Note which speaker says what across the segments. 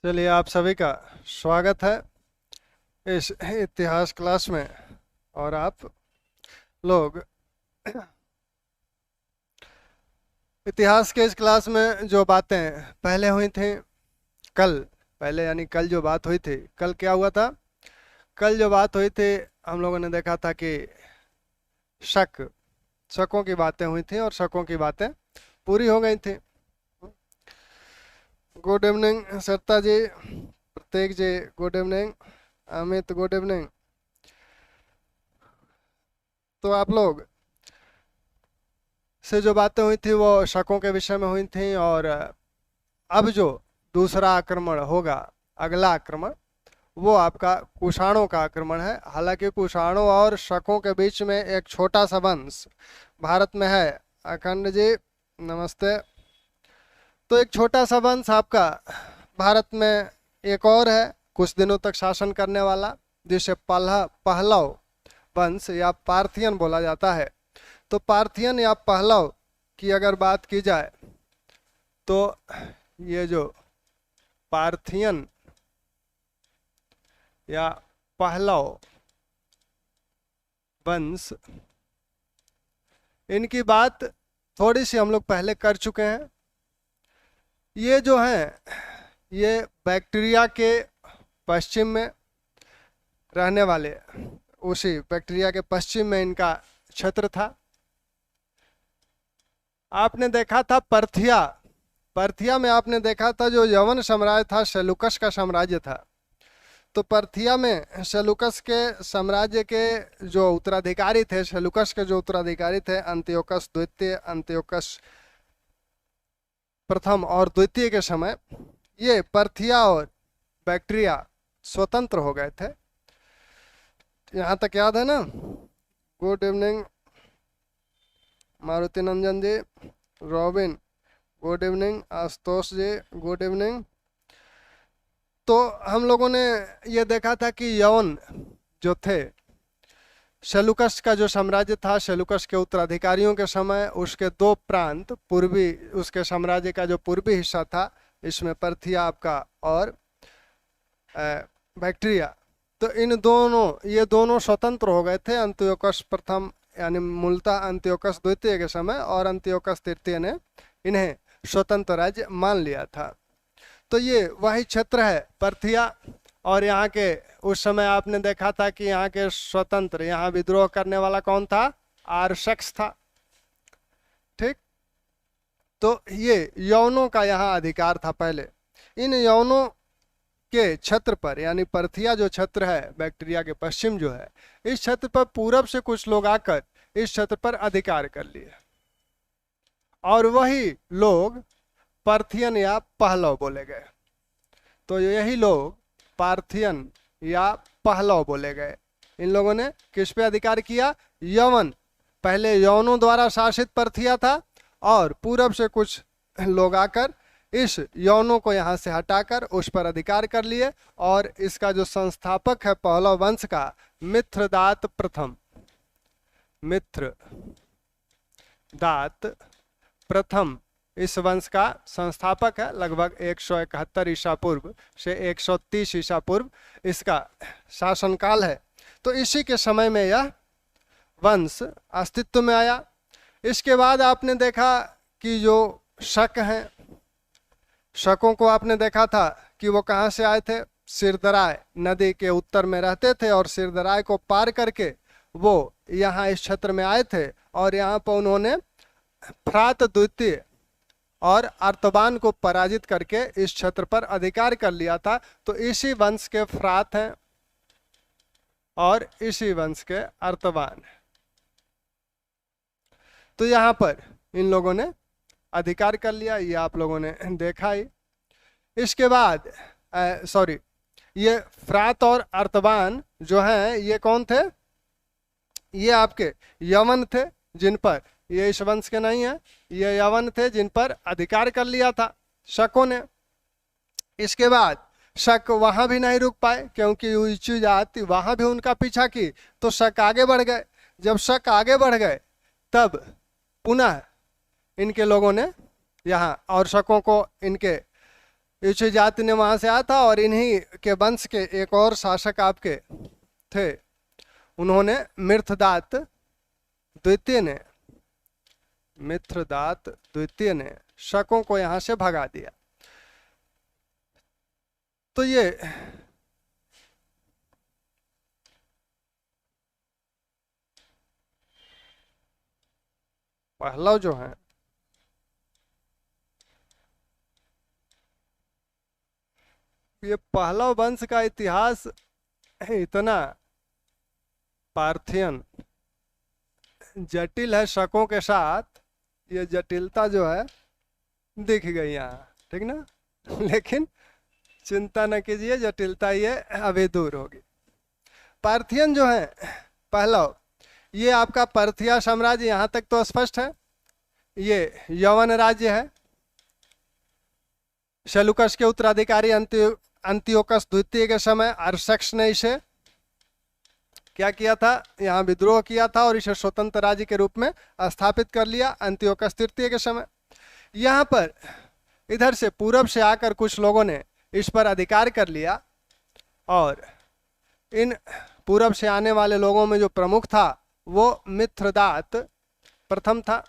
Speaker 1: चलिए, आप सभी का स्वागत है इस इतिहास क्लास में। और आप लोग इतिहास के इस क्लास में जो बातें पहले हुई थी, कल पहले यानी कल जो बात हुई थी, कल क्या हुआ था? कल जो बात हुई थी, हम लोगों ने देखा था कि शक शकों की बातें हुई थी और शकों की बातें पूरी हो गई थी। गुड इवनिंग सरिता जी, प्रत्येक जी good evening, Amit good evening. तो आप लोग से जो बातें हुई थी वो शकों के विषय में हुई थी। और अब जो दूसरा आक्रमण होगा, अगला आक्रमण, वो आपका कुषाणों का आक्रमण है। हालांकि कुषाणों और शकों के बीच में एक छोटा सा वंश भारत में है। अखंड जी नमस्ते। तो एक छोटा सा वंश आपका भारत में एक और है, कुछ दिनों तक शासन करने वाला, जिसे पहलव वंश या पार्थियन बोला जाता है। तो पार्थियन या पहलव की अगर बात की जाए तो ये जो पार्थियन या पहलव वंश, इनकी बात थोड़ी सी हम लोग पहले कर चुके हैं। ये जो है, ये बैक्टीरिया के पश्चिम में रहने वाले, उसी बैक्टीरिया के पश्चिम में इनका क्षेत्र था। आपने देखा था पर्थिया, पर्थिया में आपने देखा था जो यवन साम्राज्य था, सेलुकस का साम्राज्य था। तो पर्थिया में सेलुकस के साम्राज्य के जो उत्तराधिकारी थे, सेलुकस के जो उत्तराधिकारी थे, अंतियोकस द्वितीय, अंतियोकस प्रथम और द्वितीय के समय, ये पर्थिया और बैक्टीरिया स्वतंत्र हो गए थे। यहाँ तक याद है ना? गुड इवनिंग मारुति नंदन जी, रॉबिन गुड इवनिंग, आशुतोष जी गुड इवनिंग। तो हम लोगों ने ये देखा था कि यवन जो थे, सेलुकस का जो साम्राज्य था, सेलुकस के उत्तराधिकारियों के समय उसके दो प्रांत, पूर्वी उसके साम्राज्य का जो पूर्वी हिस्सा था, इसमें पर्थिया आपका और बैक्टीरिया, तो इन दोनों, ये दोनों स्वतंत्र हो गए थे अंतियोकस प्रथम यानी मूलतः अंतियोकस द्वितीय के समय, और अंतियोकस तृतीय ने इन्हें स्वतंत्र राज्य मान लिया था। तो ये वही क्षेत्र है पर्थिया। और यहाँ के उस समय आपने देखा था कि यहाँ के स्वतंत्र, यहाँ विद्रोह करने वाला कौन था? आर्यशक्स था। ठीक। तो ये यवनों का यहाँ अधिकार था पहले। इन यवनों के क्षेत्र पर, यानी पर्थिया जो क्षेत्र है बैक्टीरिया के पश्चिम जो है, इस क्षेत्र पर पूरब से कुछ लोग आकर इस क्षेत्र पर अधिकार कर लिए, और वही लोग पार्थियन या पहलव बोले गए। तो यही लोग पार्थियन या पहलव बोले गए। इन लोगों ने किस पे अधिकार किया? यवन, पहले यवनों द्वारा शासित पर्थिया था, और पूरब से कुछ लोग आकर इस यवनों को यहाँ से हटाकर उस पर अधिकार कर लिए। और इसका जो संस्थापक है पहलव वंश का, मित्रदात प्रथम, मित्रदात प्रथम इस वंश का संस्थापक है। लगभग 171 ईसा पूर्व से 130 ईसा पूर्व इसका शासनकाल है। तो इसी के समय में यह वंश अस्तित्व में आया। इसके बाद आपने देखा कि जो शक हैं, शकों को आपने देखा था कि वो कहाँ से आए थे? सिरदराय नदी के उत्तर में रहते थे, और सिरदराय को पार करके वो यहाँ इस क्षेत्र में आए थे, और यहाँ पर उन्होंने फ्रात द्वितीय और अर्तबान को पराजित करके इस क्षेत्र पर अधिकार कर लिया था। तो इसी वंश के फ्रात हैं और इसी वंश के अर्तबान हैं। तो यहाँ पर इन लोगों ने अधिकार कर लिया, ये आप लोगों ने देखा ही। इसके बाद सॉरी, ये फ्रात और अर्तबान जो हैं, ये कौन थे? ये आपके यवन थे, जिन पर, ये इस वंश के नहीं है, ये यवन थे जिन पर अधिकार कर लिया था शकों ने। इसके बाद शक वहां भी नहीं रुक पाए, क्योंकि ऊंची जाति वहां भी उनका पीछा की, तो शक आगे बढ़ गए। जब शक आगे बढ़ गए तब पुनः इनके लोगों ने यहाँ, और शकों को इनके युची जाति ने वहां से आया था, और इन्हीं के वंश के एक और शासक आपके थे, उन्होंने मित्रदात द्वितीय ने शकों को यहां से भगा दिया। तो ये पहलव जो है ये पहलव वंश का इतिहास इतना पार्थियन जटिल है, शकों के साथ ये जटिलता जो है दिख गई यहाँ, ठीक ना। लेकिन चिंता न कीजिए, जटिलता ये अभी दूर होगी। पार्थियन जो है पहलव, ये आपका पार्थिया साम्राज्य, यहाँ तक तो स्पष्ट है। ये यवन राज्य है। सेलुकस के उत्तराधिकारी अंतियोकस द्वितीय के समय अरशक्स ने इसे क्या किया था, यहाँ विद्रोह किया था और इसे स्वतंत्र राज्य के रूप में स्थापित कर लिया अंतियोकस तृतीय के समय। यहाँ पर इधर से पूरब से आकर कुछ लोगों ने इस पर अधिकार कर लिया, और इन पूरब से आने वाले लोगों में जो प्रमुख था वो मित्रदात प्रथम था,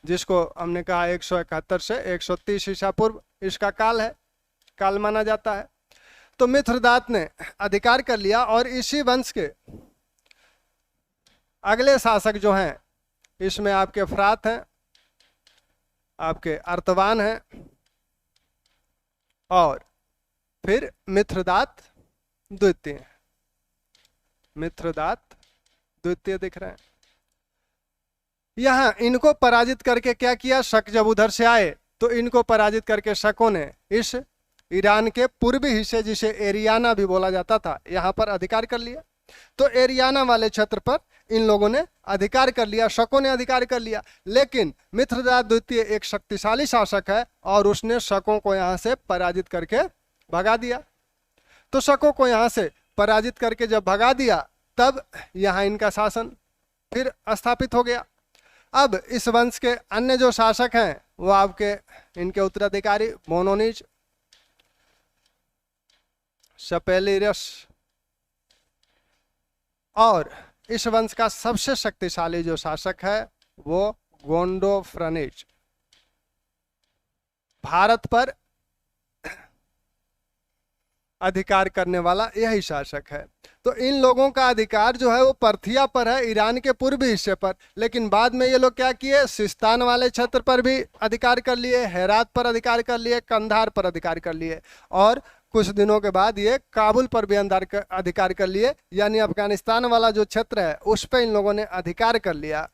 Speaker 1: जिसको हमने कहा 171 से 130 ईसा पूर्व इसका काल माना जाता है। तो मित्रदात ने अधिकार कर लिया, और इसी वंश के अगले शासक जो हैं, इसमें आपके फ्रात हैं, आपके अर्तवान हैं, और फिर मित्रदात द्वितीय दिख रहे हैं। यहां इनको पराजित करके क्या किया, शक जब उधर से आए तो इनको पराजित करके शकों ने इस ईरान के पूर्वी हिस्से, जिसे एरियाना भी बोला जाता था, यहाँ पर अधिकार कर लिया। तो एरियाना वाले क्षेत्र पर इन लोगों ने अधिकार कर लिया, शकों ने अधिकार कर लिया। लेकिन मित्रदात द्वितीय एक शक्तिशाली शासक है, और उसने शकों को यहाँ से पराजित करके भगा दिया। तो शकों को यहाँ से पराजित करके जब भगा दिया, तब यहाँ इनका शासन फिर स्थापित हो गया। अब इस वंश के अन्य जो शासक हैं वो आपके इनके उत्तराधिकारी मोनोनिज, शपेलिरस, और इस वंश का सबसे शक्तिशाली जो शासक है वो गोंडोफ्रनिज, भारत पर अधिकार करने वाला यही शासक है। तो इन लोगों का अधिकार जो है वो पर्थिया पर है, ईरान के पूर्वी हिस्से पर। लेकिन बाद में ये लोग क्या किए, सिस्तान वाले क्षेत्र पर भी अधिकार कर लिए, हेरात पर अधिकार कर लिए, कंधार पर अधिकार कर लिए, और कुछ दिनों के बाद ये काबुल पर भी अधिकार कर लिए। यानी अफगानिस्तान वाला जो क्षेत्र है उस पर इन लोगों ने अधिकार कर लिया।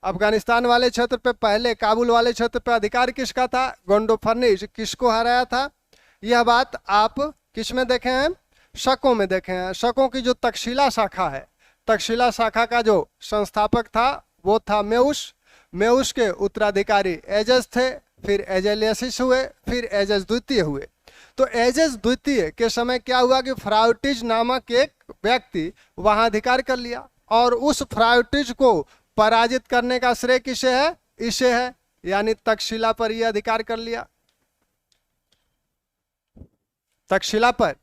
Speaker 1: अफगानिस्तान वाले क्षेत्र पे पहले, काबुल वाले क्षेत्र पे अधिकार किसका था, गोंडोफर्निज किसको हराया था, यह बात आप किस में देखे हैं, शकों में देखे हैं। शकों की जो तक्षशिला शाखा है, तक्षशिला शाखा का जो संस्थापक था वो था मेउस के उत्तराधिकारी एजस थे, फिर एजेलियसिस हुए, फिर एजस द्वितीय हुए। तो एजस द्वितीय के समय क्या हुआ कि फ्राउटिज नामक एक व्यक्ति वहां अधिकार कर लिया, और उस फ्राउटिज को पराजित करने का श्रेय किसे है, इसे है। यानी तक्षशिला पर यह अधिकार कर लिया। तक्षशिला पर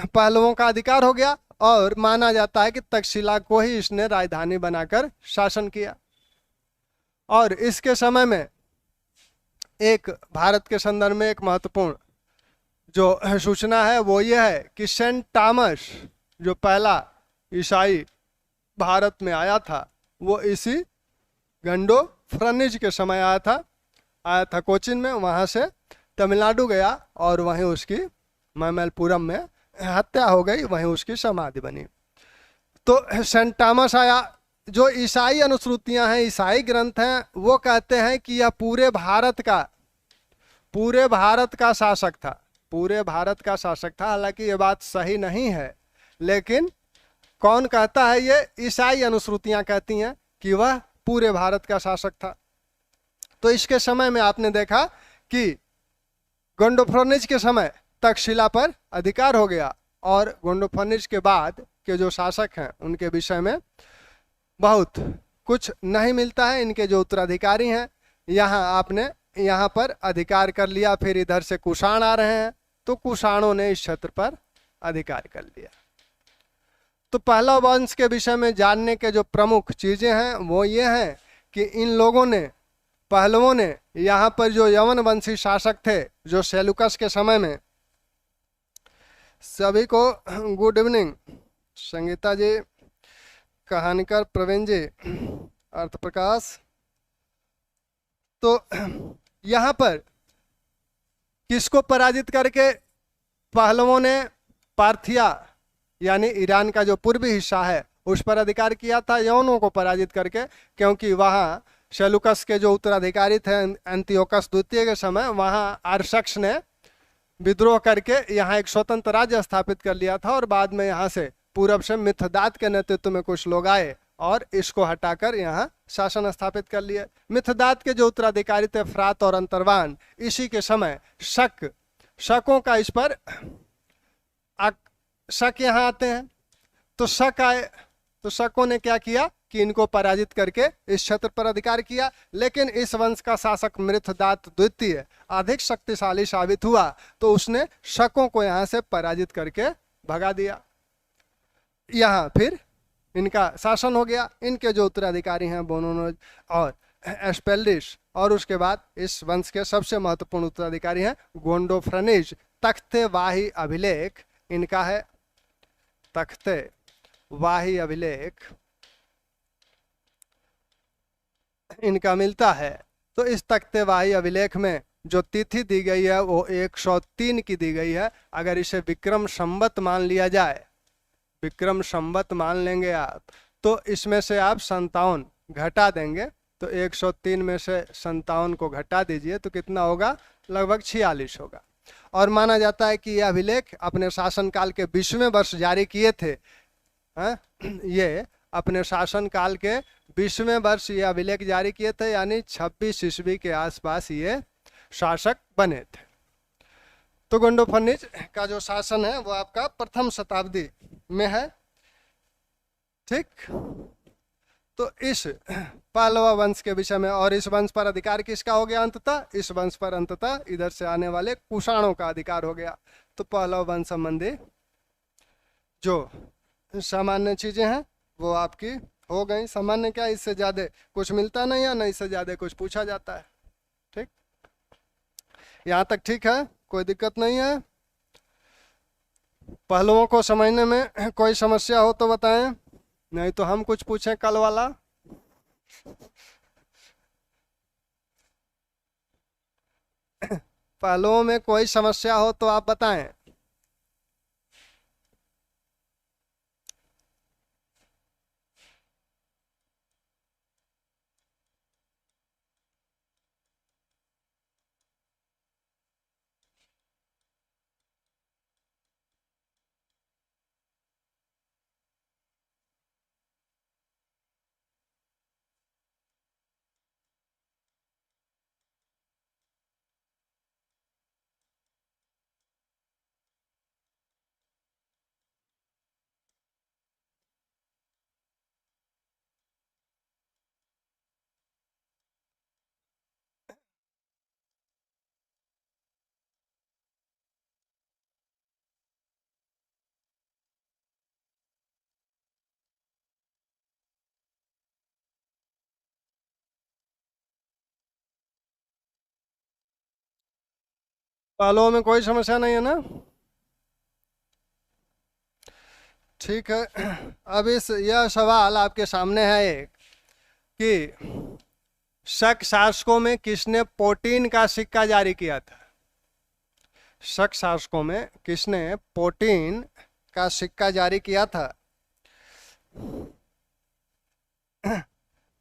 Speaker 1: पहलवों का अधिकार हो गया, और माना जाता है कि तक्षशिला को ही इसने राजधानी बनाकर शासन किया। और इसके समय में एक भारत के संदर्भ में एक महत्वपूर्ण जो सूचना है वो ये है कि सेंट थॉमस जो पहला ईसाई भारत में आया था वो इसी गोंडोफ्रनिज के समय आया था कोचिन में। वहाँ से तमिलनाडु गया और वहीं उसकी मैमलपुरम में हत्या हो गई, वहीं उसकी समाधि बनी। तो सेंट थॉमस आया। जो ईसाई अनुश्रुतियां हैं, ईसाई ग्रंथ हैं, वो कहते हैं कि यह पूरे भारत का शासक था, पूरे भारत का शासक था। हालांकि ये बात सही नहीं है, लेकिन कौन कहता है, ये ईसाई अनुश्रुतियां कहती हैं कि वह पूरे भारत का शासक था। तो इसके समय में आपने देखा कि गोंडोफ्रनिज के समय तक्षशिला पर अधिकार हो गया, और गोंडोफ्रनिज के बाद के जो शासक हैं उनके विषय में बहुत कुछ नहीं मिलता है। इनके जो उत्तराधिकारी हैं, यहाँ आपने यहाँ पर अधिकार कर लिया। फिर इधर से कुषाण आ रहे हैं, तो कुषाणों ने इस क्षेत्र पर अधिकार कर लिया। तो पहला वंश के विषय में जानने के जो प्रमुख चीजें हैं वो ये हैं कि इन लोगों ने, पहलवों ने, यहाँ पर जो यवन वंशी शासक थे जो सेलुकस के समय में, सभी को गुड इवनिंग, संगीता जी, कहानीकार प्रवीण जी, अर्थ प्रकाश। तो यहाँ पर किसको पराजित करके पहलवों ने पार्थिया यानी ईरान का जो पूर्वी हिस्सा है उस पर अधिकार किया था, यवनों को पराजित करके, क्योंकि वहाँ सेलुकस के जो उत्तराधिकारी थे एंटियोकस द्वितीय के समय, वहाँ आर्शक्स ने विद्रोह करके यहाँ एक स्वतंत्र राज्य स्थापित कर लिया था। और बाद में यहाँ से पूरब से मिथदात के नेतृत्व में कुछ लोग आए और इसको हटाकर यहाँ शासन स्थापित कर लिए। मिथदात के जो उत्तराधिकारी थे फ्रात और अंतर्वान, इसी के समय शकों का इस पर शक यहाँ आते हैं। तो शक आए, तो शकों ने क्या किया कि इनको पराजित करके इस क्षेत्र पर अधिकार किया। लेकिन इस वंश का शासक मिथदात द्वितीय अधिक शक्तिशाली साबित हुआ, तो उसने शकों को यहाँ से पराजित करके भगा दिया। यहाँ फिर इनका शासन हो गया। इनके जो उत्तराधिकारी हैं बोनोनोज और एस्पेल्डिस, और उसके बाद इस वंश के सबसे महत्वपूर्ण उत्तराधिकारी हैं गोंडोफ्रनिज। तख्ते वाही अभिलेख इनका है, तख्ते वाही अभिलेख इनका मिलता है। तो इस तख्ते वाही अभिलेख में जो तिथि दी गई है वो 103 की दी गई है। अगर इसे विक्रम संवत मान लिया जाए, विक्रम संवत मान लेंगे आप, तो इसमें से आप 57 घटा देंगे, तो 103 में से 57 को घटा दीजिए तो कितना होगा, लगभग 46 होगा। और माना जाता है कि यह अभिलेख अपने शासनकाल के 20वें वर्ष जारी किए थे। ये अपने शासनकाल के 20वें वर्ष ये अभिलेख जारी किए थे, यानी 26 ईस्वी के आसपास ये शासक बने थे। तो गोंडोफनिज का जो शासन है वो आपका प्रथम शताब्दी में है। ठीक, तो इस पहलवा वंश के विषय में, और इस वंश पर अधिकार किसका हो गया अंततः, इस वंश पर अंततः इधर से आने वाले कुषाणों का अधिकार हो गया। तो पहलवा वंश संबंधी जो सामान्य चीजें हैं वो आपकी हो गई। सामान्य क्या, इससे ज्यादा कुछ मिलता नहीं है, न इससे ज्यादा कुछ पूछा जाता है। ठीक, यहाँ तक ठीक है, कोई दिक्कत नहीं है। पहलुओं को समझने में कोई समस्या हो तो बताएं, नहीं तो हम कुछ पूछें कल वाला। पहलुओं में कोई समस्या हो तो आप बताएं। पहलुओं में कोई समस्या नहीं है ना, ठीक है। अब यह सवाल आपके सामने है एक, कि शक शासकों में किसने पोटीन का सिक्का जारी किया था। शक शासकों में किसने पोटीन का सिक्का जारी किया था।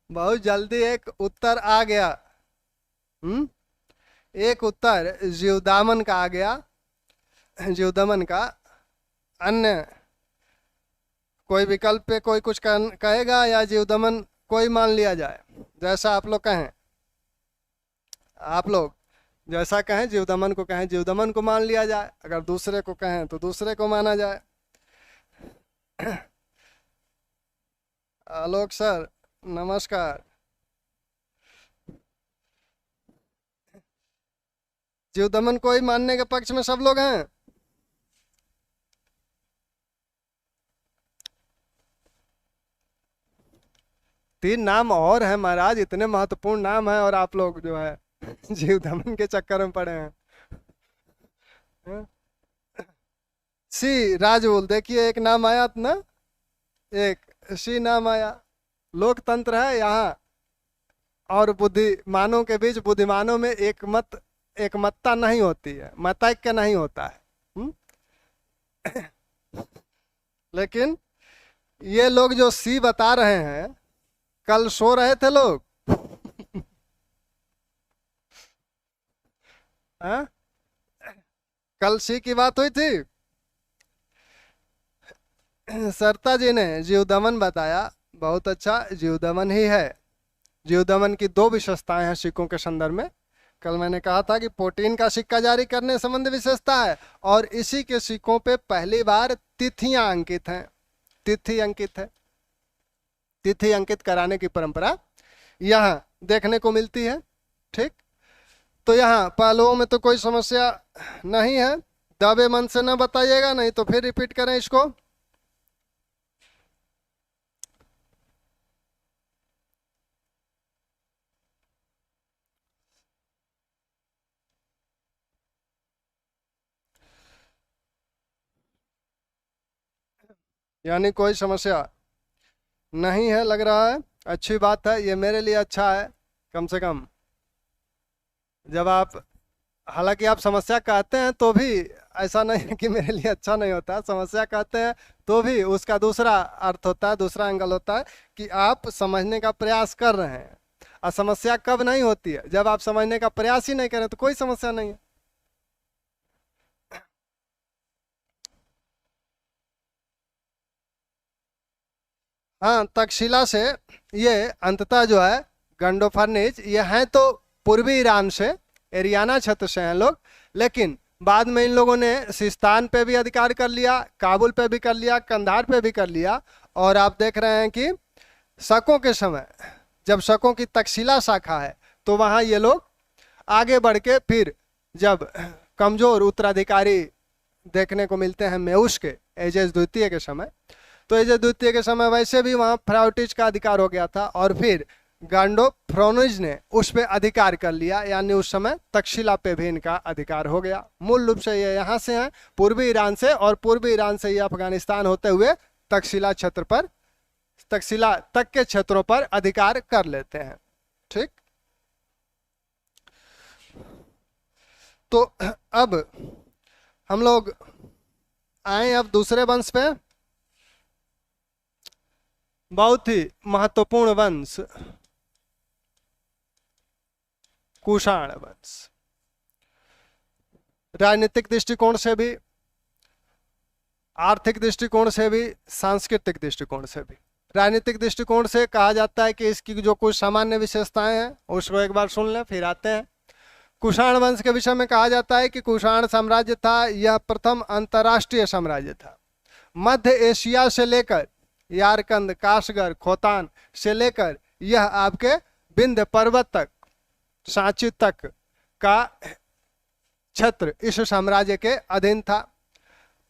Speaker 1: बहुत जल्दी एक उत्तर आ गया। एक उत्तर जीवदामन का आ गया, जीवदमन का। अन्य कोई विकल्प पे कोई कुछ कहेगा, या जीवदमन कोई मान लिया जाए, जैसा आप लोग कहें। आप लोग जैसा कहें, जीवदमन को कहें जीवदमन को मान लिया जाए, अगर दूसरे को कहें तो दूसरे को माना जाए। आलोक सर नमस्कार। जीव दमन को ही मानने के पक्ष में सब लोग हैं। तीन नाम और हैं महाराज, इतने महत्वपूर्ण नाम हैं, और आप लोग जो है जीव दमन के चक्कर में पड़े हैं। हाँ? सी राजूल, देखिए एक नाम आया ना, एक सी नाम आया। लोकतंत्र है यहाँ, और बुद्धिमानों के बीच, बुद्धिमानों में एकमतता नहीं होती है, मतैक्य नहीं होता है। लेकिन ये लोग जो सी बता रहे हैं, कल सो रहे थे लोग? हाँ? कल सी की बात हुई थी। सरता जी ने जीवदमन बताया, बहुत अच्छा, जीवदमन ही है। जीवदमन की दो विशेषताएं हैं सिक्कों के संदर्भ में। कल मैंने कहा था कि प्रोटीन का सिक्का जारी करने संबंधी विशेषता है, और इसी के सिक्कों पे पहली बार तिथियां अंकित हैं। तिथि अंकित है, तिथि अंकित कराने की परंपरा यहाँ देखने को मिलती है। ठीक, तो यहाँ पहलुओं में तो कोई समस्या नहीं है। दबे मन से न बताइएगा, नहीं तो फिर रिपीट करें इसको। यानी कोई समस्या नहीं है, लग रहा है। अच्छी बात है, ये मेरे लिए अच्छा है। कम से कम जब आप, हालांकि आप समस्या कहते हैं तो भी ऐसा नहीं है कि मेरे लिए अच्छा नहीं होता। समस्या कहते हैं तो भी उसका दूसरा अर्थ होता है, दूसरा एंगल होता है कि आप समझने का प्रयास कर रहे हैं। और समस्या कब नहीं होती है? जब आप समझने का प्रयास ही नहीं करें तो कोई समस्या नहीं है। हाँ, तक्षशिला से ये अंततः जो है गंडोफर्निज, ये हैं तो पूर्वी ईरान से, एरियाना क्षेत्र से हैं लोग, लेकिन बाद में इन लोगों ने सिस्तान पे भी अधिकार कर लिया, काबुल पे भी कर लिया, कंधार पे भी कर लिया। और आप देख रहे हैं कि शकों के समय, जब शकों की तक्षशिला शाखा है, तो वहाँ ये लोग आगे बढ़ के फिर जब कमजोर उत्तराधिकारी देखने को मिलते हैं मेउस के, एजेस द्वितीय के समय, तो एजेस द्वितीय के समय वैसे भी वहाँ फ्राउटिज का अधिकार हो गया था, और फिर गांडोफ्रोनिज ने उस पर अधिकार कर लिया, यानी उस समय तक्षशिला पे भी इनका अधिकार हो गया। मूल रूप से ये यहाँ से हैं, पूर्वी ईरान से, और पूर्वी ईरान से ये अफगानिस्तान होते हुए तक्षशिला क्षेत्र पर, तक्षशिला तक के क्षेत्रों पर अधिकार कर लेते हैं। ठीक, तो अब हम लोग आए अब दूसरे वंश पे, बहुत ही महत्वपूर्ण वंश, कुषाण वंश। राजनीतिक दृष्टिकोण से भी, आर्थिक दृष्टिकोण से भी, सांस्कृतिक दृष्टिकोण से भी। राजनीतिक दृष्टिकोण से कहा जाता है कि इसकी जो कुछ सामान्य विशेषताएं हैं उसको एक बार सुन लें, फिर आते हैं। कुषाण वंश के विषय में कहा जाता है कि कुषाण साम्राज्य था, यह प्रथम अंतरराष्ट्रीय साम्राज्य था। मध्य एशिया से लेकर यारकंद, काशगर, खोतान से लेकर यह आपके विंध्य पर्वत तक, सांची तक का क्षेत्र इस साम्राज्य के अधीन था।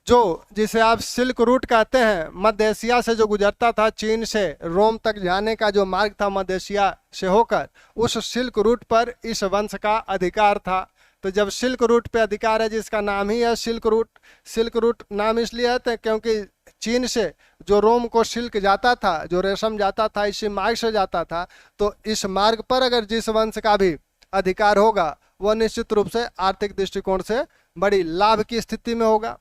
Speaker 1: जो जिसे आप सिल्क रूट कहते हैं, मध्य एशिया से जो गुजरता था, चीन से रोम तक जाने का जो मार्ग था मध्य एशिया से होकर, उस सिल्क रूट पर इस वंश का अधिकार था। तो जब सिल्क रूट पे अधिकार है, जिसका नाम ही है सिल्क रूट, सिल्क रूट नाम इसलिए है क्योंकि चीन से जो रोम को सिल्क जाता था, जो रेशम जाता था, इसी मार्ग से जाता था। तो इस मार्ग पर अगर जिस वंश का भी अधिकार होगा, वह निश्चित रूप से आर्थिक दृष्टिकोण से बड़ी लाभ की स्थिति में होगा।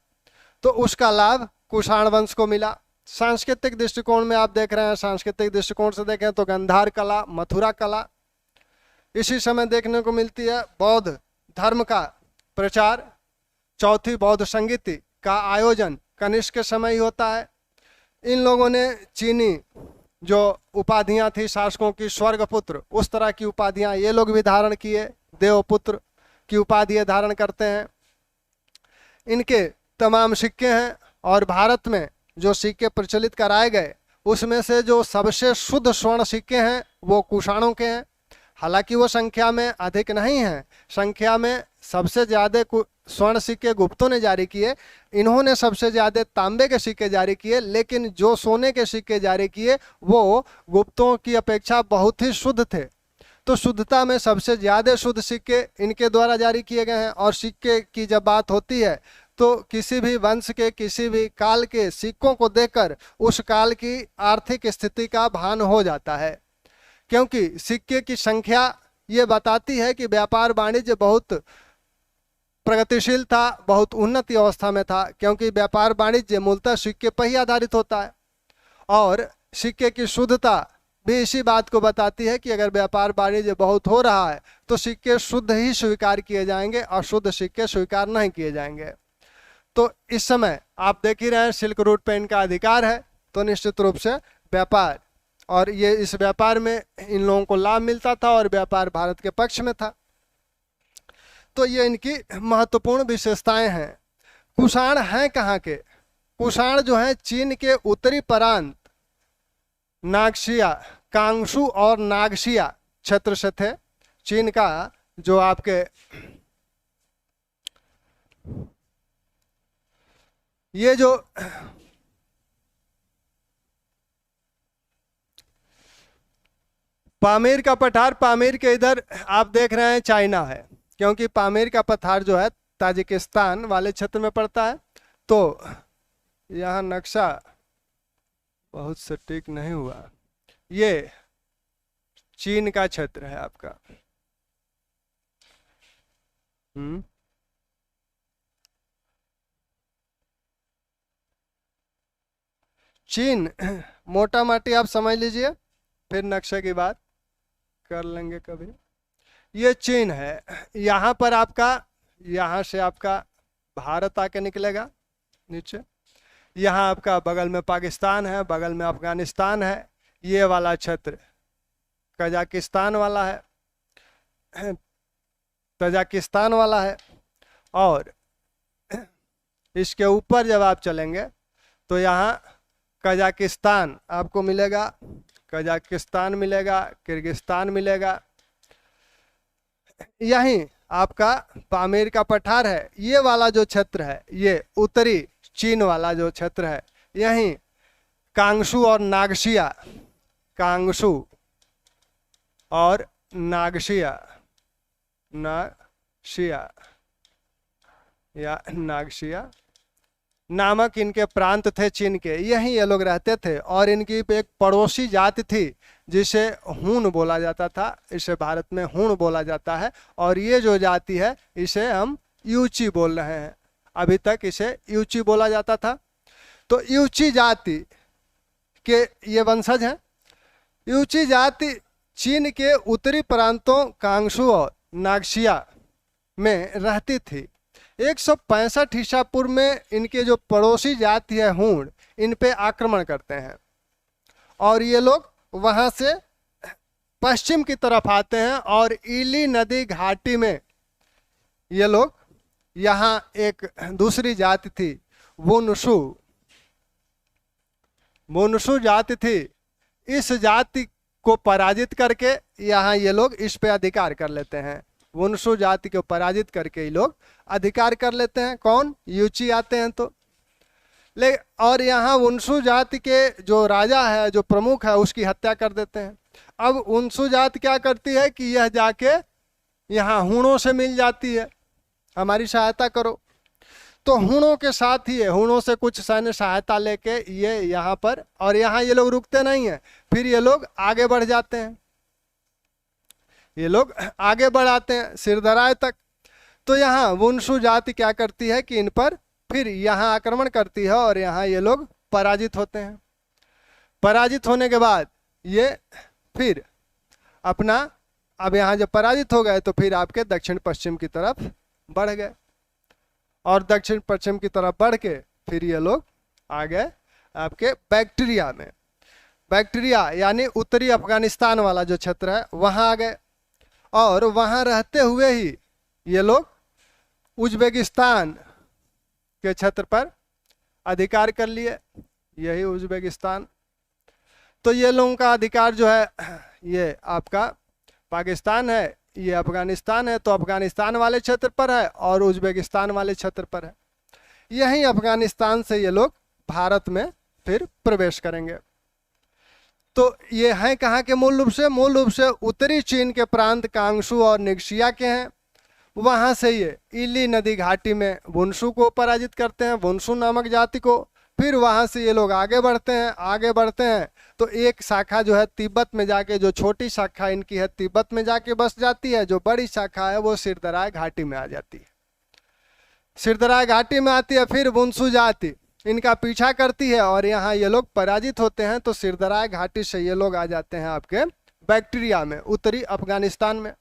Speaker 1: तो उसका लाभ कुषाण वंश को मिला। सांस्कृतिक दृष्टिकोण में आप देख रहे हैं, सांस्कृतिक दृष्टिकोण से देखें तो गंधार कला, मथुरा कला इसी समय देखने को मिलती है। बौद्ध धर्म का प्रचार, चौथी बौद्ध संगीति का आयोजन कनिष्क के समय ही होता है। इन लोगों ने चीनी जो उपाधियां थी शासकों की, स्वर्गपुत्र, उस तरह की उपाधियां ये लोग भी धारण किए, देवपुत्र की उपाधि धारण करते हैं। इनके तमाम सिक्के हैं, और भारत में जो सिक्के प्रचलित कराए गए उसमें से जो सबसे शुद्ध स्वर्ण सिक्के हैं वो कुषाणों के हैं। हालांकि वो संख्या में अधिक नहीं है, संख्या में सबसे ज्यादा स्वर्ण सिक्के गुप्तों ने जारी किए, इन्होंने सबसे ज्यादा तांबे के सिक्के जारी किए, लेकिन जो सोने के सिक्के जारी किए वो गुप्तों की अपेक्षा बहुत ही शुद्ध थे। तो शुद्धता में सबसे ज्यादा शुद्ध सिक्के इनके द्वारा जारी किए गए हैं। और सिक्के की जब बात होती है तो किसी भी वंश के किसी भी काल के सिक्कों को देखकर उस काल की आर्थिक स्थिति का भान हो जाता है, क्योंकि सिक्के की संख्या ये बताती है कि व्यापार वाणिज्य बहुत प्रगतिशील था, बहुत उन्नति अवस्था में था, क्योंकि व्यापार वाणिज्य मूलतः सिक्के पर ही आधारित होता है। और सिक्के की शुद्धता भी इसी बात को बताती है कि अगर व्यापार वाणिज्य बहुत हो रहा है तो सिक्के शुद्ध ही स्वीकार किए जाएंगे, अशुद्ध सिक्के स्वीकार नहीं किए जाएंगे। तो इस समय आप देख ही रहे हैं सिल्क रूट पे इनका अधिकार है, तो निश्चित रूप से व्यापार, और ये इस व्यापार में इन लोगों को लाभ मिलता था और व्यापार भारत के पक्ष में था। तो ये इनकी महत्वपूर्ण विशेषताएं हैं। कुषाण हैं कहाँ के? कुषाण जो है चीन के उत्तरी प्रांत नागशिया, कांगसू और नागशिया क्षेत्र से थे। चीन का जो आपके ये जो पामीर का पठार, पामीर के इधर आप देख रहे हैं चाइना है, क्योंकि पामीर का पठार जो है ताजिकिस्तान वाले क्षेत्र में पड़ता है। तो यहाँ नक्शा बहुत सटीक नहीं हुआ, ये चीन का क्षेत्र है आपका। चीन मोटा माटी आप समझ लीजिए, फिर नक्शे की बात कर लेंगे कभी। ये चीन है, यहाँ पर आपका, यहाँ से आपका भारत आके निकलेगा नीचे, यहाँ आपका बगल में पाकिस्तान है, बगल में अफगानिस्तान है, ये वाला क्षेत्र कजाकिस्तान वाला है, तजाकिस्तान वाला है। और इसके ऊपर जब आप चलेंगे तो यहाँ कजाकिस्तान आपको मिलेगा, कजाकिस्तान मिलेगा, किर्गिस्तान मिलेगा। यहीं आपका पामीर का पठार है, ये वाला जो क्षेत्र है, ये उत्तरी चीन वाला जो क्षेत्र है, यहीं कांगसू और नागशिया, कांगसू और नागशिया, नागशिया या नागशिया नामक इनके प्रांत थे चीन के, यहीं ये लोग रहते थे। और इनकी एक पड़ोसी जाति थी जिसे हून बोला जाता था, इसे भारत में हून बोला जाता है। और ये जो जाति है इसे हम यूची बोल रहे हैं, अभी तक इसे यूची बोला जाता था। तो यूची जाति के ये वंशज हैं। यूची जाति चीन के उत्तरी प्रांतों कांगसू और नागशिया में रहती थी। 165 ईसा पूर्व में इनके जो पड़ोसी जाति है हूण, इन पे आक्रमण करते हैं और ये लोग वहां से पश्चिम की तरफ आते हैं और इली नदी घाटी में ये लोग, यहाँ एक दूसरी जाति थी वुनसु, वुनसु जाति थी, इस जाति को पराजित करके यहाँ ये लोग इस पे अधिकार कर लेते हैं। वुनसु जाति को पराजित करके ये लोग अधिकार कर लेते हैं। कौन? यूची आते हैं तो ले, और यहाँ वुनसु जाति के जो राजा है, जो प्रमुख है, उसकी हत्या कर देते हैं। अब वुनसु जाति क्या करती है कि यह जाके यहाँ हूणों से मिल जाती है, हमारी सहायता करो। तो हूणों के साथ ही है, हूणों से कुछ सैन्य सहायता लेके ये यहाँ पर, और यहाँ ये लोग रुकते नहीं हैं, फिर ये लोग आगे बढ़ जाते हैं, ये लोग आगे बढ़ाते हैं सिरदराय तक। तो यहाँ वुनसु जाति क्या करती है कि इन पर फिर यहाँ आक्रमण करती है और यहाँ ये लोग पराजित होते हैं। पराजित होने के बाद ये फिर अपना, अब यहाँ जब पराजित हो गए तो फिर आपके दक्षिण पश्चिम की तरफ बढ़ गए और दक्षिण पश्चिम की तरफ बढ़ के फिर ये लोग आ गए आपके बैक्टीरिया में। बैक्टीरिया यानी उत्तरी अफगानिस्तान वाला जो क्षेत्र है वहाँ आ गए और वहाँ रहते हुए ही ये लोग उज्बेकिस्तान के क्षेत्र पर अधिकार कर लिए, यही उज्बेकिस्तान। तो ये लोगों का अधिकार जो है, ये आपका पाकिस्तान है, ये अफगानिस्तान है, तो अफगानिस्तान वाले क्षेत्र पर है और उज्बेकिस्तान वाले क्षेत्र पर है। यहीं अफगानिस्तान से ये लोग भारत में फिर प्रवेश करेंगे। तो ये हैं कहाँ के मूल रूप से उत्तरी चीन के प्रांत कांगसू और निक्सिया के हैं। वहाँ से ये इली नदी घाटी में वुनसू को पराजित करते हैं, वुनसू नामक जाति को। फिर वहाँ से ये लोग आगे बढ़ते हैं तो एक शाखा जो है तिब्बत में जाके, जो छोटी शाखा इनकी है तिब्बत में जाके बस जाती है, जो बड़ी शाखा है वो सिरदराय घाटी में आ जाती है। सिरदराय घाटी में आती है, फिर वुनसू जाति इनका पीछा करती है और यहाँ ये लोग पराजित होते हैं। तो सिरदराय घाटी से ये लोग आ जाते हैं आपके बैक्टीरिया में, उत्तरी अफगानिस्तान में।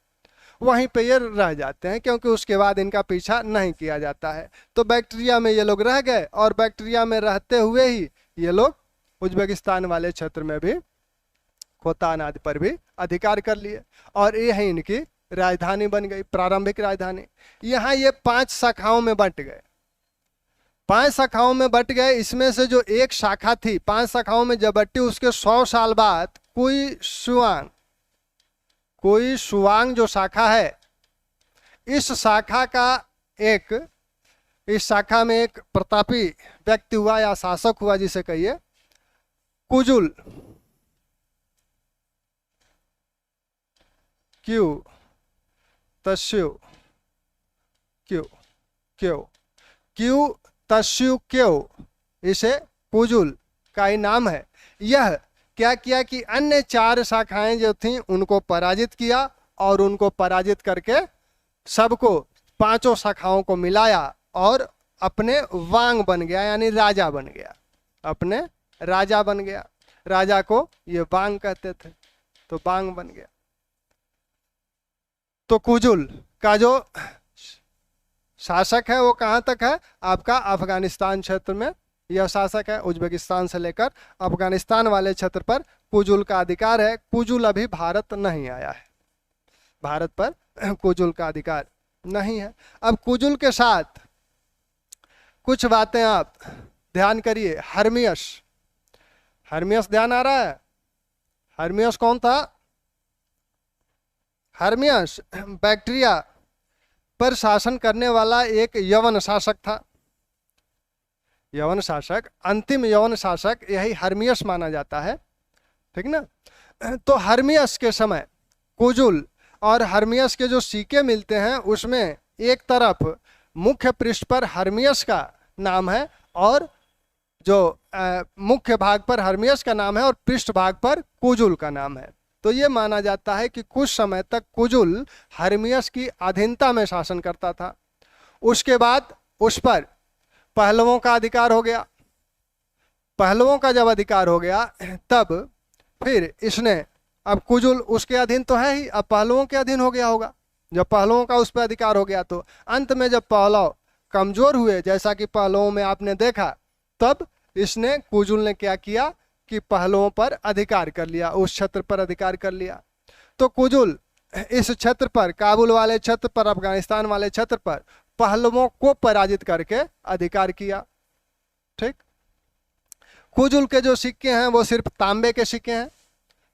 Speaker 1: वहीं पे ये रह जाते हैं क्योंकि उसके बाद इनका पीछा नहीं किया जाता है। तो बैक्टीरिया में ये लोग रह गए और बैक्टीरिया में रहते हुए ही ये लोग उज्बेकिस्तान वाले क्षेत्र में भी, खोतान आदि पर भी अधिकार कर लिए और यही इनकी राजधानी बन गई, प्रारंभिक राजधानी। यहाँ ये 5 शाखाओं में बंट गए, 5 शाखाओं में बंट गए। इसमें से जो एक शाखा थी 5 शाखाओं में जब बटी, उसके 100 साल बाद कोई शुआंग जो शाखा है, इस शाखा में एक प्रतापी व्यक्ति हुआ या शासक हुआ, जिसे कहिए कुजुल, क्यू, इसे कुजुल का ही नाम है। यह क्या किया कि अन्य 4 शाखाएं जो थीं उनको पराजित किया और उनको पराजित करके सबको 5 शाखाओं को मिलाया और अपने वांग बन गया, यानी राजा बन गया, अपने राजा बन गया। राजा को ये वांग कहते थे, तो वांग बन गया। तो कुजुल का जो शासक है वो कहाँ तक है, आपका अफगानिस्तान क्षेत्र में यह शासक है। उज्बेकिस्तान से लेकर अफगानिस्तान वाले क्षेत्र पर कुजुल का अधिकार है। कुजुल अभी भारत नहीं आया है, भारत पर कुजुल का अधिकार नहीं है। अब कुजुल के साथ कुछ बातें आप ध्यान करिए। हर्मियस ध्यान आ रहा है? हर्मियस कौन था? हर्मियस बैक्टीरिया पर शासन करने वाला एक यवन शासक था। यवन शासक, अंतिम यवन शासक, यही हर्मियस माना जाता है, ठीक ना। तो हर्मियस के समय कुजुल और हर्मियस के जो सिक्के मिलते हैं उसमें एक तरफ मुख्य पृष्ठ पर हर्मियस का नाम है और जो मुख्य भाग पर हर्मियस का नाम है और पृष्ठ भाग पर कुजुल का नाम है। तो ये माना जाता है कि कुछ समय तक कुजुल हर्मियस की अधीनता में शासन करता था। उसके बाद उस पर पहलवों का अधिकार हो गया। पहलवों का जब अधिकार हो गया तब फिर इसने, अब कुजुल उसके अधीन तो है ही, अब पहलवों के अधीन हो गया होगा। जब पहलवों का उस पर अधिकार हो गया तो अंत में जब पहलव कमजोर हुए, जैसा कि पहलवों में आपने देखा, तब इसने, कुजुल ने क्या किया कि पहलवों पर अधिकार कर लिया, उस क्षेत्र पर अधिकार कर लिया। तो कुजुल इस क्षेत्र पर, काबुल वाले क्षेत्र पर, अफगानिस्तान वाले क्षेत्र पर पहलवों को पराजित करके अधिकार किया। ठीक। कुजुल के जो सिक्के हैं वो सिर्फ तांबे के सिक्के हैं,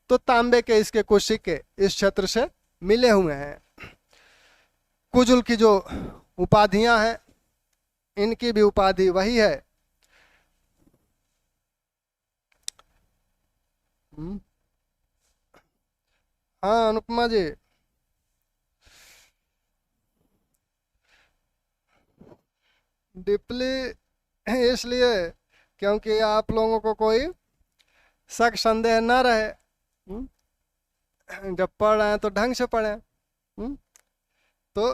Speaker 1: तो तांबे के इसके कुछ सिक्के इस क्षेत्र से मिले हुए हैं। कुजुल की जो उपाधियां हैं, इनकी भी उपाधि वही है। हाँ अनुपमा जी, डीपली इसलिए क्योंकि आप लोगों को कोई शक संदेह न रहे। जब पढ़ रहे हैं तो ढंग से पढ़ें। तो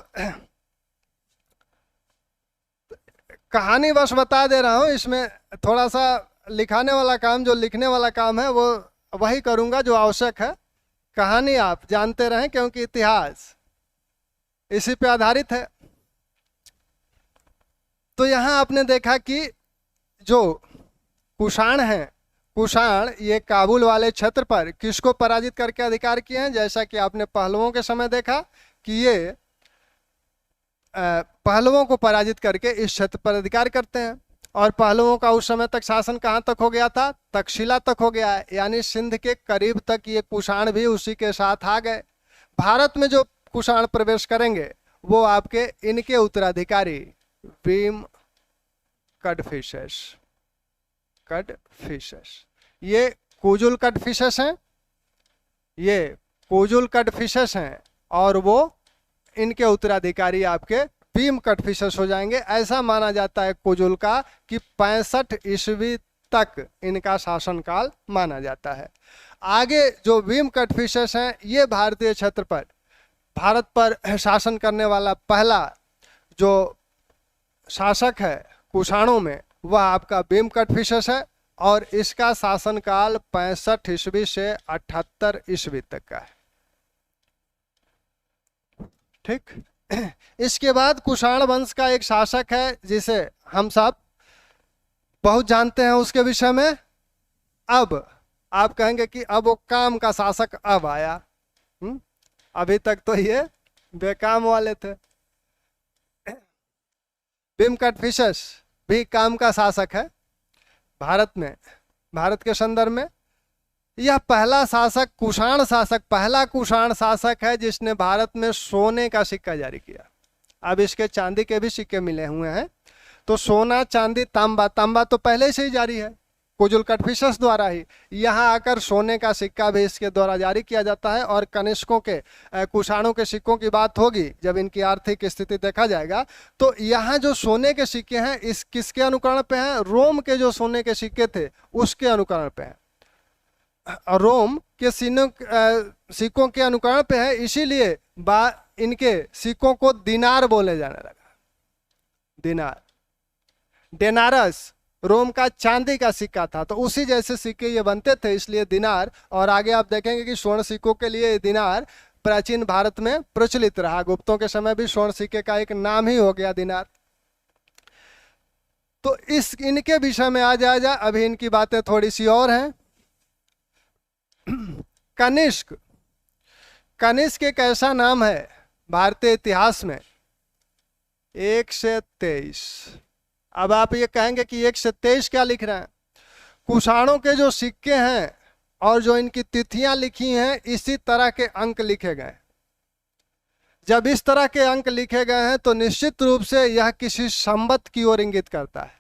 Speaker 1: कहानी बस बता दे रहा हूँ, इसमें थोड़ा सा लिखाने वाला काम, जो लिखने वाला काम है वो वही करूँगा जो आवश्यक है। कहानी आप जानते रहें क्योंकि इतिहास इसी पे आधारित है। तो यहाँ आपने देखा कि जो कुषाण हैं, कुषाण ये काबुल वाले क्षेत्र पर किसको पराजित करके अधिकार किए हैं? जैसा कि आपने पहलवों के समय देखा कि ये पहलवों को पराजित करके इस क्षेत्र पर अधिकार करते हैं। और पहलवों का उस समय तक शासन कहाँ तक हो गया था? तक्षशिला तक हो गया है, यानी सिंध के करीब तक ये कुषाण भी उसी के साथ आ गए। भारत में जो कुषाण प्रवेश करेंगे वो आपके इनके उत्तराधिकारी भीम कडफिसेस। ये कुजुल कडफिसेस हैं, ये कुजुल कडफिसेस हैं और वो इनके उत्तराधिकारी आपके भीम कडफिसेस हो जाएंगे। ऐसा माना जाता है कुजुल का कि 65 ईस्वी तक इनका शासनकाल माना जाता है। आगे जो भीम कडफिसेस हैं ये भारतीय क्षेत्र पर, भारत पर शासन करने वाला पहला जो शासक है कुषाणों में वह आपका भीम कडफिसेस है और इसका शासनकाल 65 ईस्वी से 78 ईस्वी तक का है। ठीक। इसके बाद कुषाण वंश का एक शासक है जिसे हम सब बहुत जानते हैं उसके विषय में। अब आप कहेंगे कि अब वो काम का शासक अब आया, अभी तक तो ये बेकाम वाले थे। भीम कडफिसेस भी काम का शासक है भारत में, भारत के संदर्भ में। यह पहला शासक कुषाण शासक, पहला कुषाण शासक है जिसने भारत में सोने का सिक्का जारी किया। अब इसके चांदी के भी सिक्के मिले हुए हैं, तो सोना चांदी तांबा, तांबा तो पहले से ही जारी है कुजुल कडफिसेस द्वारा ही, यहाँ आकर सोने का सिक्का भी इसके द्वारा जारी किया जाता है। और कनिष्कों के कुषाणों के सिक्कों की बात होगी जब इनकी आर्थिक स्थिति देखा जाएगा, तो यहाँ जो सोने के सिक्के हैं इस किसके अनुकरण पे हैं? रोम के जो सोने के सिक्के थे उसके अनुकरण पे हैं, रोम के सिक्कों के अनुकरण पे है। इसीलिए इनके सिक्कों को दिनार बोले जाने लगा। दिनार, डेनारस रोम का चांदी का सिक्का था, तो उसी जैसे सिक्के ये बनते थे इसलिए दिनार। और आगे आप देखेंगे कि स्वर्ण सिक्कों के लिए दिनार प्राचीन भारत में प्रचलित रहा। गुप्तों के समय भी स्वर्ण सिक्के का एक नाम ही हो गया दिनार। तो इनके विषय में आ जाए, अभी इनकी बातें थोड़ी सी और हैं। कनिष्क, कनिष्क एक ऐसा नाम है भारतीय इतिहास में 1 से 23। अब आप ये कहेंगे कि 1 से 23 क्या लिख रहे हैं? कुषाणों के जो सिक्के हैं और जो इनकी तिथियां लिखी हैं इसी तरह के अंक लिखे गए। जब इस तरह के अंक लिखे गए हैं तो निश्चित रूप से यह किसी संवत की ओर इंगित करता है,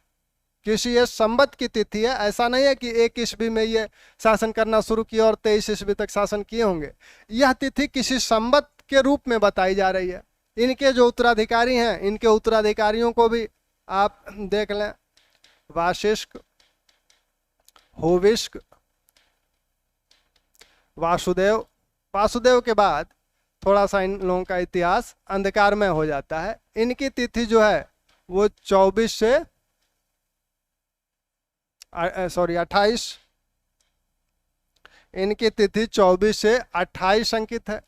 Speaker 1: किसी ये संवत की तिथि है। ऐसा नहीं है कि 1 ईस्वी में ये शासन करना शुरू किया और 23 ईस्वी तक शासन किए होंगे। यह तिथि किसी संवत के रूप में बताई जा रही है। इनके जो उत्तराधिकारी हैं, इनके उत्तराधिकारियों को भी आप देख लें, वाशिष्क, होविष्क, वासुदेव। वासुदेव के बाद थोड़ा सा इन लोगों का इतिहास अंधकारमय हो जाता है। इनकी तिथि जो है वो 24 से 28, इनकी तिथि 24 से 28 अंकित है।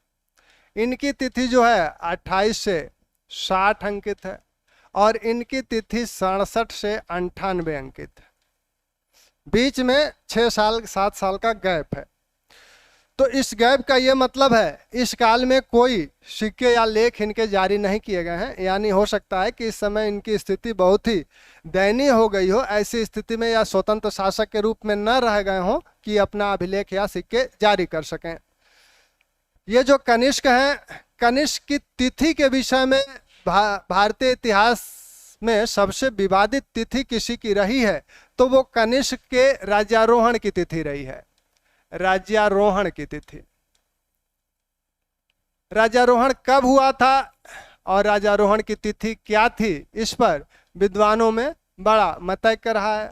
Speaker 1: इनकी तिथि जो है 28 से 60 अंकित है और इनकी तिथि 67 से 98 अंकित है। बीच में 6 साल 7 साल का गैप है। तो इस गैप का ये मतलब है इस काल में कोई सिक्के या लेख इनके जारी नहीं किए गए हैं। यानी हो सकता है कि इस समय इनकी स्थिति बहुत ही दयनीय हो गई हो, ऐसी स्थिति में या स्वतंत्र शासक के रूप में न रह गए हों कि अपना अभिलेख या सिक्के जारी कर सकें। ये जो कनिष्क हैं, कनिष्क की तिथि के विषय में भारतीय इतिहास में सबसे विवादित तिथि किसी की रही है तो वो कनिष्क के राज्यारोहण की तिथि रही है। राज्यारोहण की तिथि, राज्यारोहण कब हुआ था और राज्यारोहण की तिथि क्या थी, इस पर विद्वानों में बड़ा मतैक्य रहा है।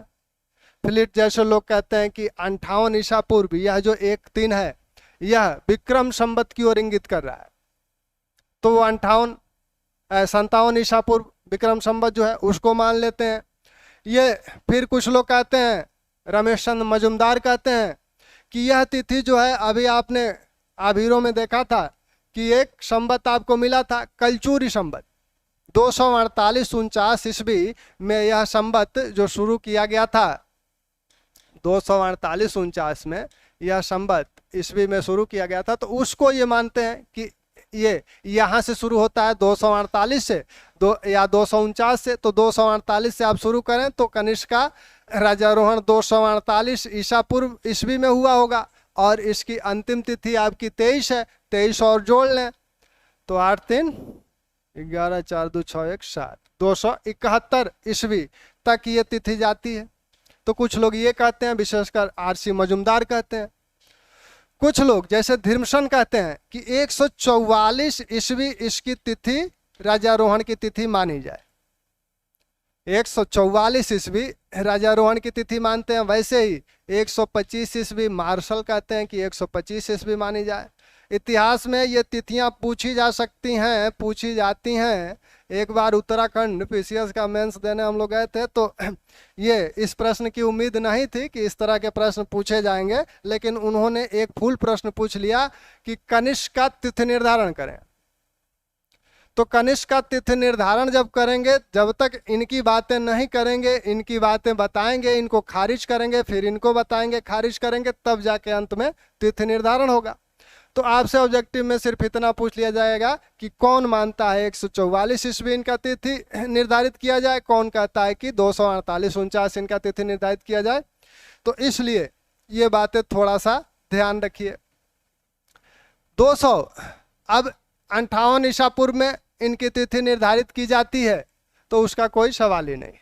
Speaker 1: फिलिप जैसे लोग कहते हैं कि 58 ईसा पूर्व, यह जो 1-3 है यह विक्रम संवत की ओर इंगित कर रहा है, तो वो 57 ईसा पूर्व विक्रम संवत जो है उसको मान लेते हैं। ये फिर कुछ लोग कहते हैं, रमेश चंद्र मजुमदार कहते हैं कि यह तिथि जो है, अभी आपने आभीरों में देखा था कि एक संवत आपको मिला था कलचूरी संवत 248-49 ईस्वी में। यह संवत जो शुरू किया गया था 248-49 में, यह संवत ईस्वी में शुरू किया गया था, तो उसको ये मानते हैं कि ये यहाँ से शुरू होता है 248 से या 249 से, तो 248 से आप शुरू करें तो कनिष्क का राज्यारोहण 248 ईसा पूर्व ईस्वी में हुआ होगा और इसकी अंतिम तिथि आपकी 23 है, 23 और जोड़ लें तो 8 3 11 4 2 6 1 7 271 ईस्वी तक ये तिथि जाती है। तो कुछ लोग ये कहते हैं, विशेषकर आरसी मजुमदार कहते हैं, कुछ लोग जैसे धीमसन कहते हैं कि 144 ईस्वी इसकी तिथि राजारोहण की तिथि मानी जाए। 144 ईस्वी राजारोहण की तिथि मानते हैं। वैसे ही 125 ईस्वी मार्शल कहते हैं कि 125 ईस्वी मानी जाए। इतिहास में ये तिथियां पूछी जा सकती हैं, पूछी जाती हैं। एक बार उत्तराखंड पीसीएस का मेंस देने हम लोग गए थे, तो ये इस प्रश्न की उम्मीद नहीं थी कि इस तरह के प्रश्न पूछे जाएंगे, लेकिन उन्होंने एक फुल प्रश्न पूछ लिया कि कनिष्क का तिथि निर्धारण करें। तो कनिष्क का तिथि निर्धारण जब करेंगे, जब तक इनकी बातें नहीं करेंगे, इनकी बातें बताएंगे, इनको खारिज करेंगे, फिर इनको बताएंगे, खारिज करेंगे, तब जाके अंत में तिथि निर्धारण होगा। तो आपसे ऑब्जेक्टिव में सिर्फ इतना पूछ लिया जाएगा कि कौन मानता है 144 ईस्वी इनका तिथि निर्धारित किया जाए, कौन कहता है कि 248 49 इनका तिथि निर्धारित किया जाए। तो इसलिए ये बातें थोड़ा सा ध्यान रखिए। 200 अब 58 ईसा पूर्व में इनकी तिथि निर्धारित की जाती है, तो उसका कोई सवाल ही नहीं है।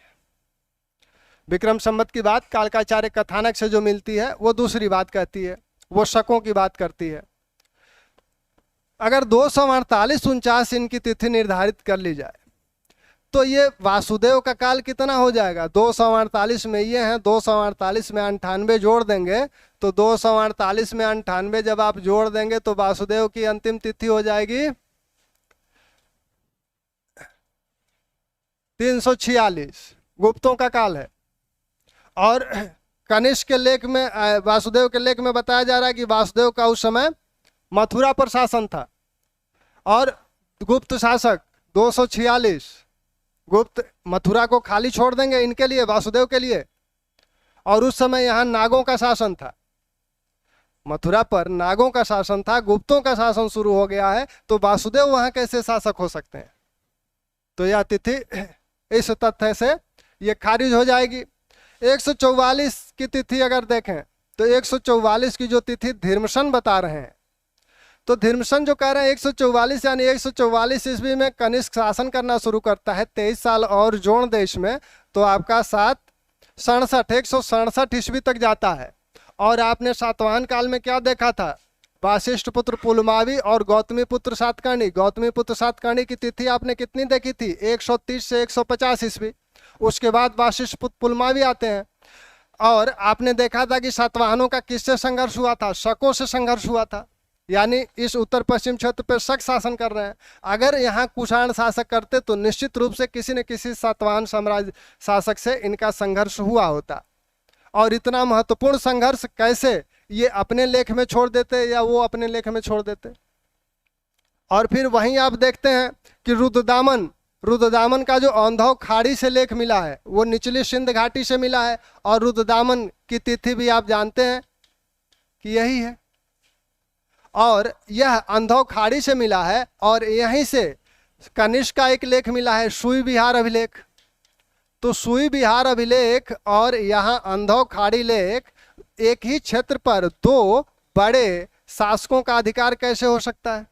Speaker 1: विक्रम संवत की बात कालकाचार्य कथानक से जो मिलती है वो दूसरी बात कहती है, वो शकों की बात करती है। अगर 248 49 इनकी तिथि निर्धारित कर ली जाए तो ये वासुदेव का काल कितना हो जाएगा? 248 में ये हैं, 248 में 98 जोड़ देंगे, तो 248 में 98 जब आप जोड़ देंगे तो वासुदेव की अंतिम तिथि हो जाएगी 346। गुप्तों का काल है। और कनिष्क के लेख में, वासुदेव के लेख में बताया जा रहा है कि वासुदेव का उस समय मथुरा पर शासन था और गुप्त शासक 246। गुप्त मथुरा को खाली छोड़ देंगे इनके लिए, वासुदेव के लिए। और उस समय यहाँ नागों का शासन था, मथुरा पर नागों का शासन था, गुप्तों का शासन शुरू हो गया है, तो वासुदेव वहां कैसे शासक हो सकते हैं? तो यह तिथि इस तथ्य से ये खारिज हो जाएगी। 144 की तिथि अगर देखें तो 144 की जो तिथि धीमसन बता रहे हैं, तो धीमसन जो कह रहे हैं 144 यानी 144 ईस्वी में कनिष्क शासन करना शुरू करता है। 23 साल और जोड़ देश में, तो आपका 167 ईस्वी तक जाता है। और आपने सातवाहन काल में क्या देखा था? वाशिष्ठ पुत्र पुलमावी और गौतमी पुत्र सातकर्णी। गौतमी पुत्र सातकर्णी की तिथि आपने कितनी देखी थी? 130 से 150 ईस्वी। उसके बाद वाशिष्ठ पुत्र पुलमावी आते हैं। और आपने देखा था कि सातवाहनों का किससे संघर्ष हुआ था? शकों से संघर्ष हुआ था। यानी इस उत्तर पश्चिम क्षेत्र पर शक शासन कर रहे हैं। अगर यहाँ कुषाण शासक करते तो निश्चित रूप से किसी न किसी सातवाहन साम्राज्य शासक से इनका संघर्ष हुआ होता। और इतना महत्वपूर्ण संघर्ष कैसे ये अपने लेख में छोड़ देते या वो अपने लेख में छोड़ देते? और फिर वहीं आप देखते हैं कि रुद्रदामन का जो औंधव खाड़ी से लेख मिला है वो निचली सिंध घाटी से मिला है। और रुद्रदामन की तिथि भी आप जानते हैं कि यही है। और यह अंधव खाड़ी से मिला है। और यहीं से कनिष्क का एक लेख मिला है, सुई विहार अभिलेख। तो सुई विहार अभिलेख और यहाँ अंधव खाड़ी लेख, एक ही क्षेत्र पर दो बड़े शासकों का अधिकार कैसे हो सकता है?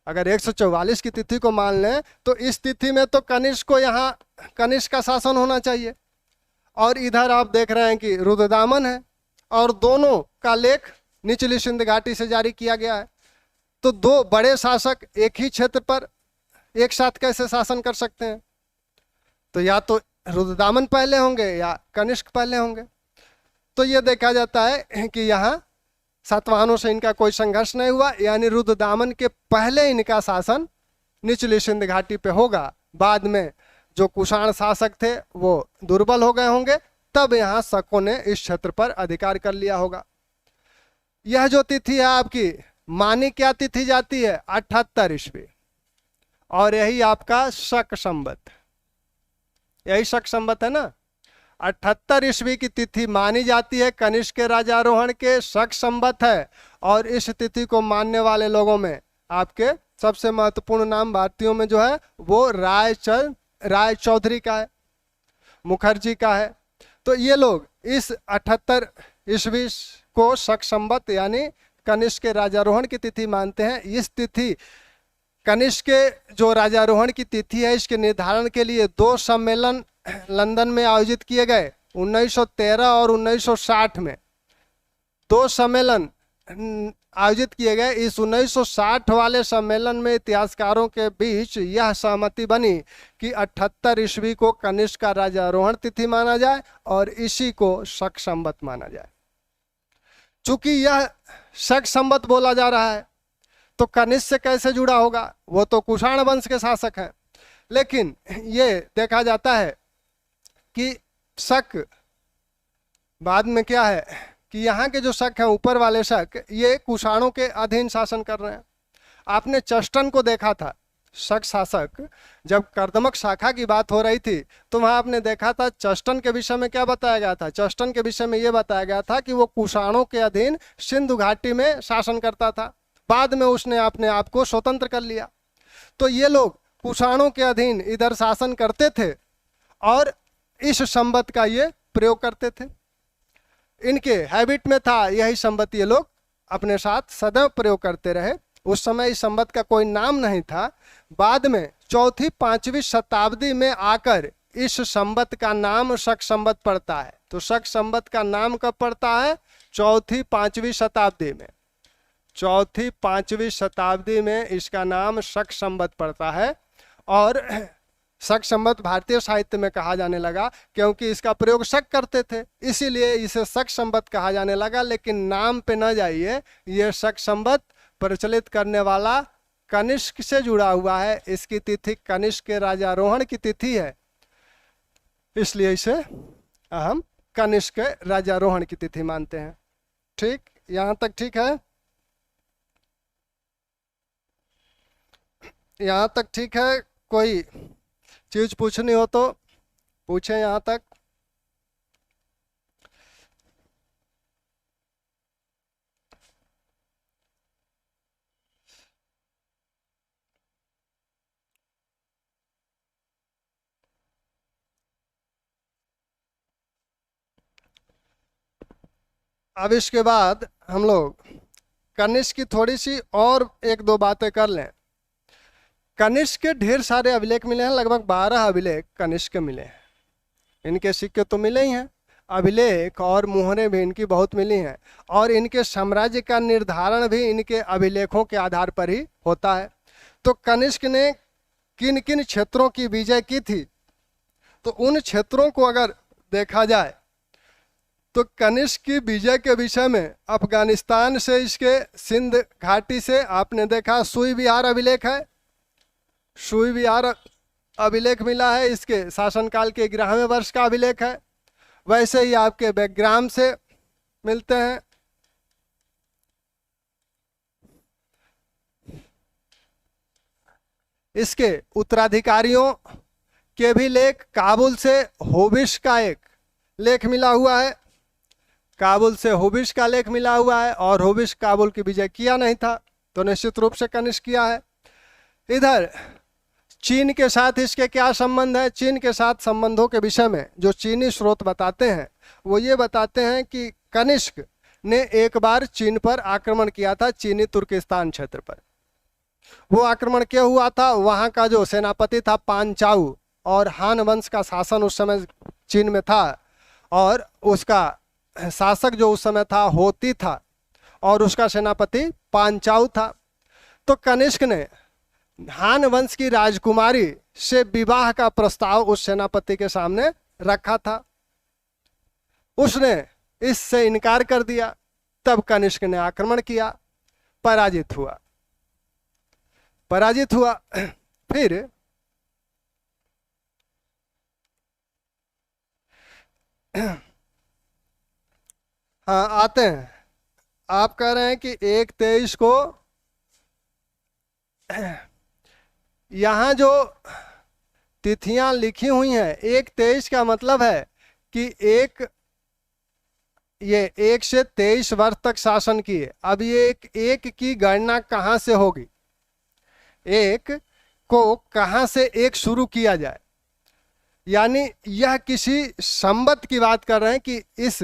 Speaker 1: अगर 144 की तिथि को मान लें तो इस तिथि में तो कनिष्क को, यहाँ कनिष्क का शासन होना चाहिए। और इधर आप देख रहे हैं कि रुद्रदामन है और दोनों का लेख निचली सिंध घाटी से जारी किया गया है। तो दो बड़े शासक एक ही क्षेत्र पर एक साथ कैसे शासन कर सकते हैं? तो या तो रुद्रदामन पहले होंगे या कनिष्क पहले होंगे। तो ये देखा जाता है कि यहाँ सातवाहनों से इनका कोई संघर्ष नहीं हुआ, यानी रुद्रदामन के पहले इनका शासन निचली सिंध घाटी पे होगा। बाद में जो कुषाण शासक थे वो दुर्बल हो गए होंगे, तब यहाँ शकों ने इस क्षेत्र पर अधिकार कर लिया होगा। यह जो तिथि है आपकी मानी क्या तिथि जाती है? 78 ईस्वी। और यही आपका शक संवत, यही शक संवत है ना। 78 ईस्वी की तिथि मानी जाती है, कनिष्क के राजारोहण के शक संवत है। और इस तिथि को मानने वाले लोगों में आपके सबसे महत्वपूर्ण नाम भारतीयों में जो है वो राय चौधरी का है, मुखर्जी का है। तो ये लोग इस 78 ईस्वी को शक संवत यानी कनिष्क के राजारोहण की तिथि मानते हैं। इस तिथि कनिष्क के जो राजारोहण की तिथि है, इसके निर्धारण के लिए 2 सम्मेलन लंदन में आयोजित किए गए 1913 और 1960 में। 2 सम्मेलन आयोजित किए गए। इस 1960 वाले सम्मेलन में इतिहासकारों के बीच यह सहमति बनी कि 78 ईस्वी को कनिष्क का राजारोहण तिथि माना जाए और इसी को शक संवत माना जाए। चूंकि यह शक संवत बोला जा रहा है तो कनिष्क से कैसे जुड़ा होगा, वो तो कुषाण वंश के शासक हैं। लेकिन ये देखा जाता है कि शक बाद में क्या है कि यहाँ के जो शक हैं, ऊपर वाले शक, ये कुषाणों के अधीन शासन कर रहे हैं। आपने चष्टन को देखा था, शक शासक, जब कर्दमक शाखा की बात हो रही थी तो वहाँ आपने देखा था चष्टन के विषय में क्या बताया गया था। चष्टन के विषय में ये बताया गया था कि वो कुषाणों के अधीन सिंधु घाटी में शासन करता था। बाद में उसने अपने आप को स्वतंत्र कर लिया। तो ये लोग कुषाणों के अधीन इधर शासन करते थे और इस संवत का ये प्रयोग करते थे। इनके हैबिट में था यही संवत ये लोग अपने साथ सदैव प्रयोग करते रहे। उस समय इस संवत का कोई नाम नहीं था। बाद में 4वीं-5वीं शताब्दी में आकर इस संवत का नाम शक संवत पड़ता है। तो शक संवत का नाम कब पड़ता है? 4वीं-5वीं शताब्दी में। 4वीं-5वीं शताब्दी में इसका नाम शक संवत पड़ता है। और शक संवत भारतीय साहित्य में कहा जाने लगा क्योंकि इसका प्रयोग शक करते थे, इसीलिए इसे शक संवत कहा जाने लगा। लेकिन नाम पे न जाइए, ये शक संवत प्रचलित करने वाला कनिष्क से जुड़ा हुआ है। इसकी तिथि कनिष्क के राजारोहण की तिथि है, इसलिए इसे हम कनिष्क के राजारोहण की तिथि मानते हैं। ठीक, यहाँ तक ठीक है? यहाँ तक ठीक है? कोई चीज पूछनी हो तो पूछें यहाँ तक। अब इसके बाद हम लोग कनिष्क की थोड़ी सी और 1-2 बातें कर लें। कनिष्क के ढेर सारे अभिलेख मिले हैं, लगभग 12 अभिलेख कनिष्क के मिले हैं। इनके सिक्के तो मिले ही हैं, अभिलेख और मुहरें भी इनकी बहुत मिली हैं। और इनके साम्राज्य का निर्धारण भी इनके अभिलेखों के आधार पर ही होता है। तो कनिष्क ने किन किन क्षेत्रों की विजय की थी, तो उन क्षेत्रों को अगर देखा जाए तो कनिष्क की विजय के विषय में अफगानिस्तान से इसके सिंध घाटी से आपने देखा सुई विहार अभिलेख है। सुई विहार अभिलेख मिला है, इसके शासनकाल के 11वें वर्ष का अभिलेख है। वैसे ही आपके बैकग्राम से मिलते हैं। इसके उत्तराधिकारियों के भी लेख, काबुल से होबिश का एक लेख मिला हुआ है। काबुल से होबिश का लेख मिला हुआ है और होबिश काबुल की विजय किया नहीं था, तो निश्चित रूप से कनिष्क किया है। इधर चीन के साथ इसके क्या संबंध है? चीन के साथ संबंधों के विषय में जो चीनी स्रोत बताते हैं वो ये बताते हैं कि कनिष्क ने एक बार चीन पर आक्रमण किया था, चीनी तुर्किस्तान क्षेत्र पर। वो आक्रमण क्या हुआ था, वहाँ का जो सेनापति था पांचाऊ, और हान वंश का शासन उस समय चीन में था, और उसका शासक जो उस समय था होती था, और उसका सेनापति पांचाऊ था। तो कनिष्क ने हान वंश की राजकुमारी से विवाह का प्रस्ताव उस सेनापति के सामने रखा था। उसने इससे इनकार कर दिया। तब कनिष्क ने आक्रमण किया, पराजित हुआ। फिर हाँ, आते हैं। आप कह रहे हैं कि 1/23 को यहाँ जो तिथियां लिखी हुई हैं, 1/23 का मतलब है कि ये 1 से 23 वर्ष तक शासन किए। अब ये एक की गणना कहाँ से होगी, एक को कहाँ से एक शुरू किया जाए? यानी यह किसी संवत की बात कर रहे हैं कि इस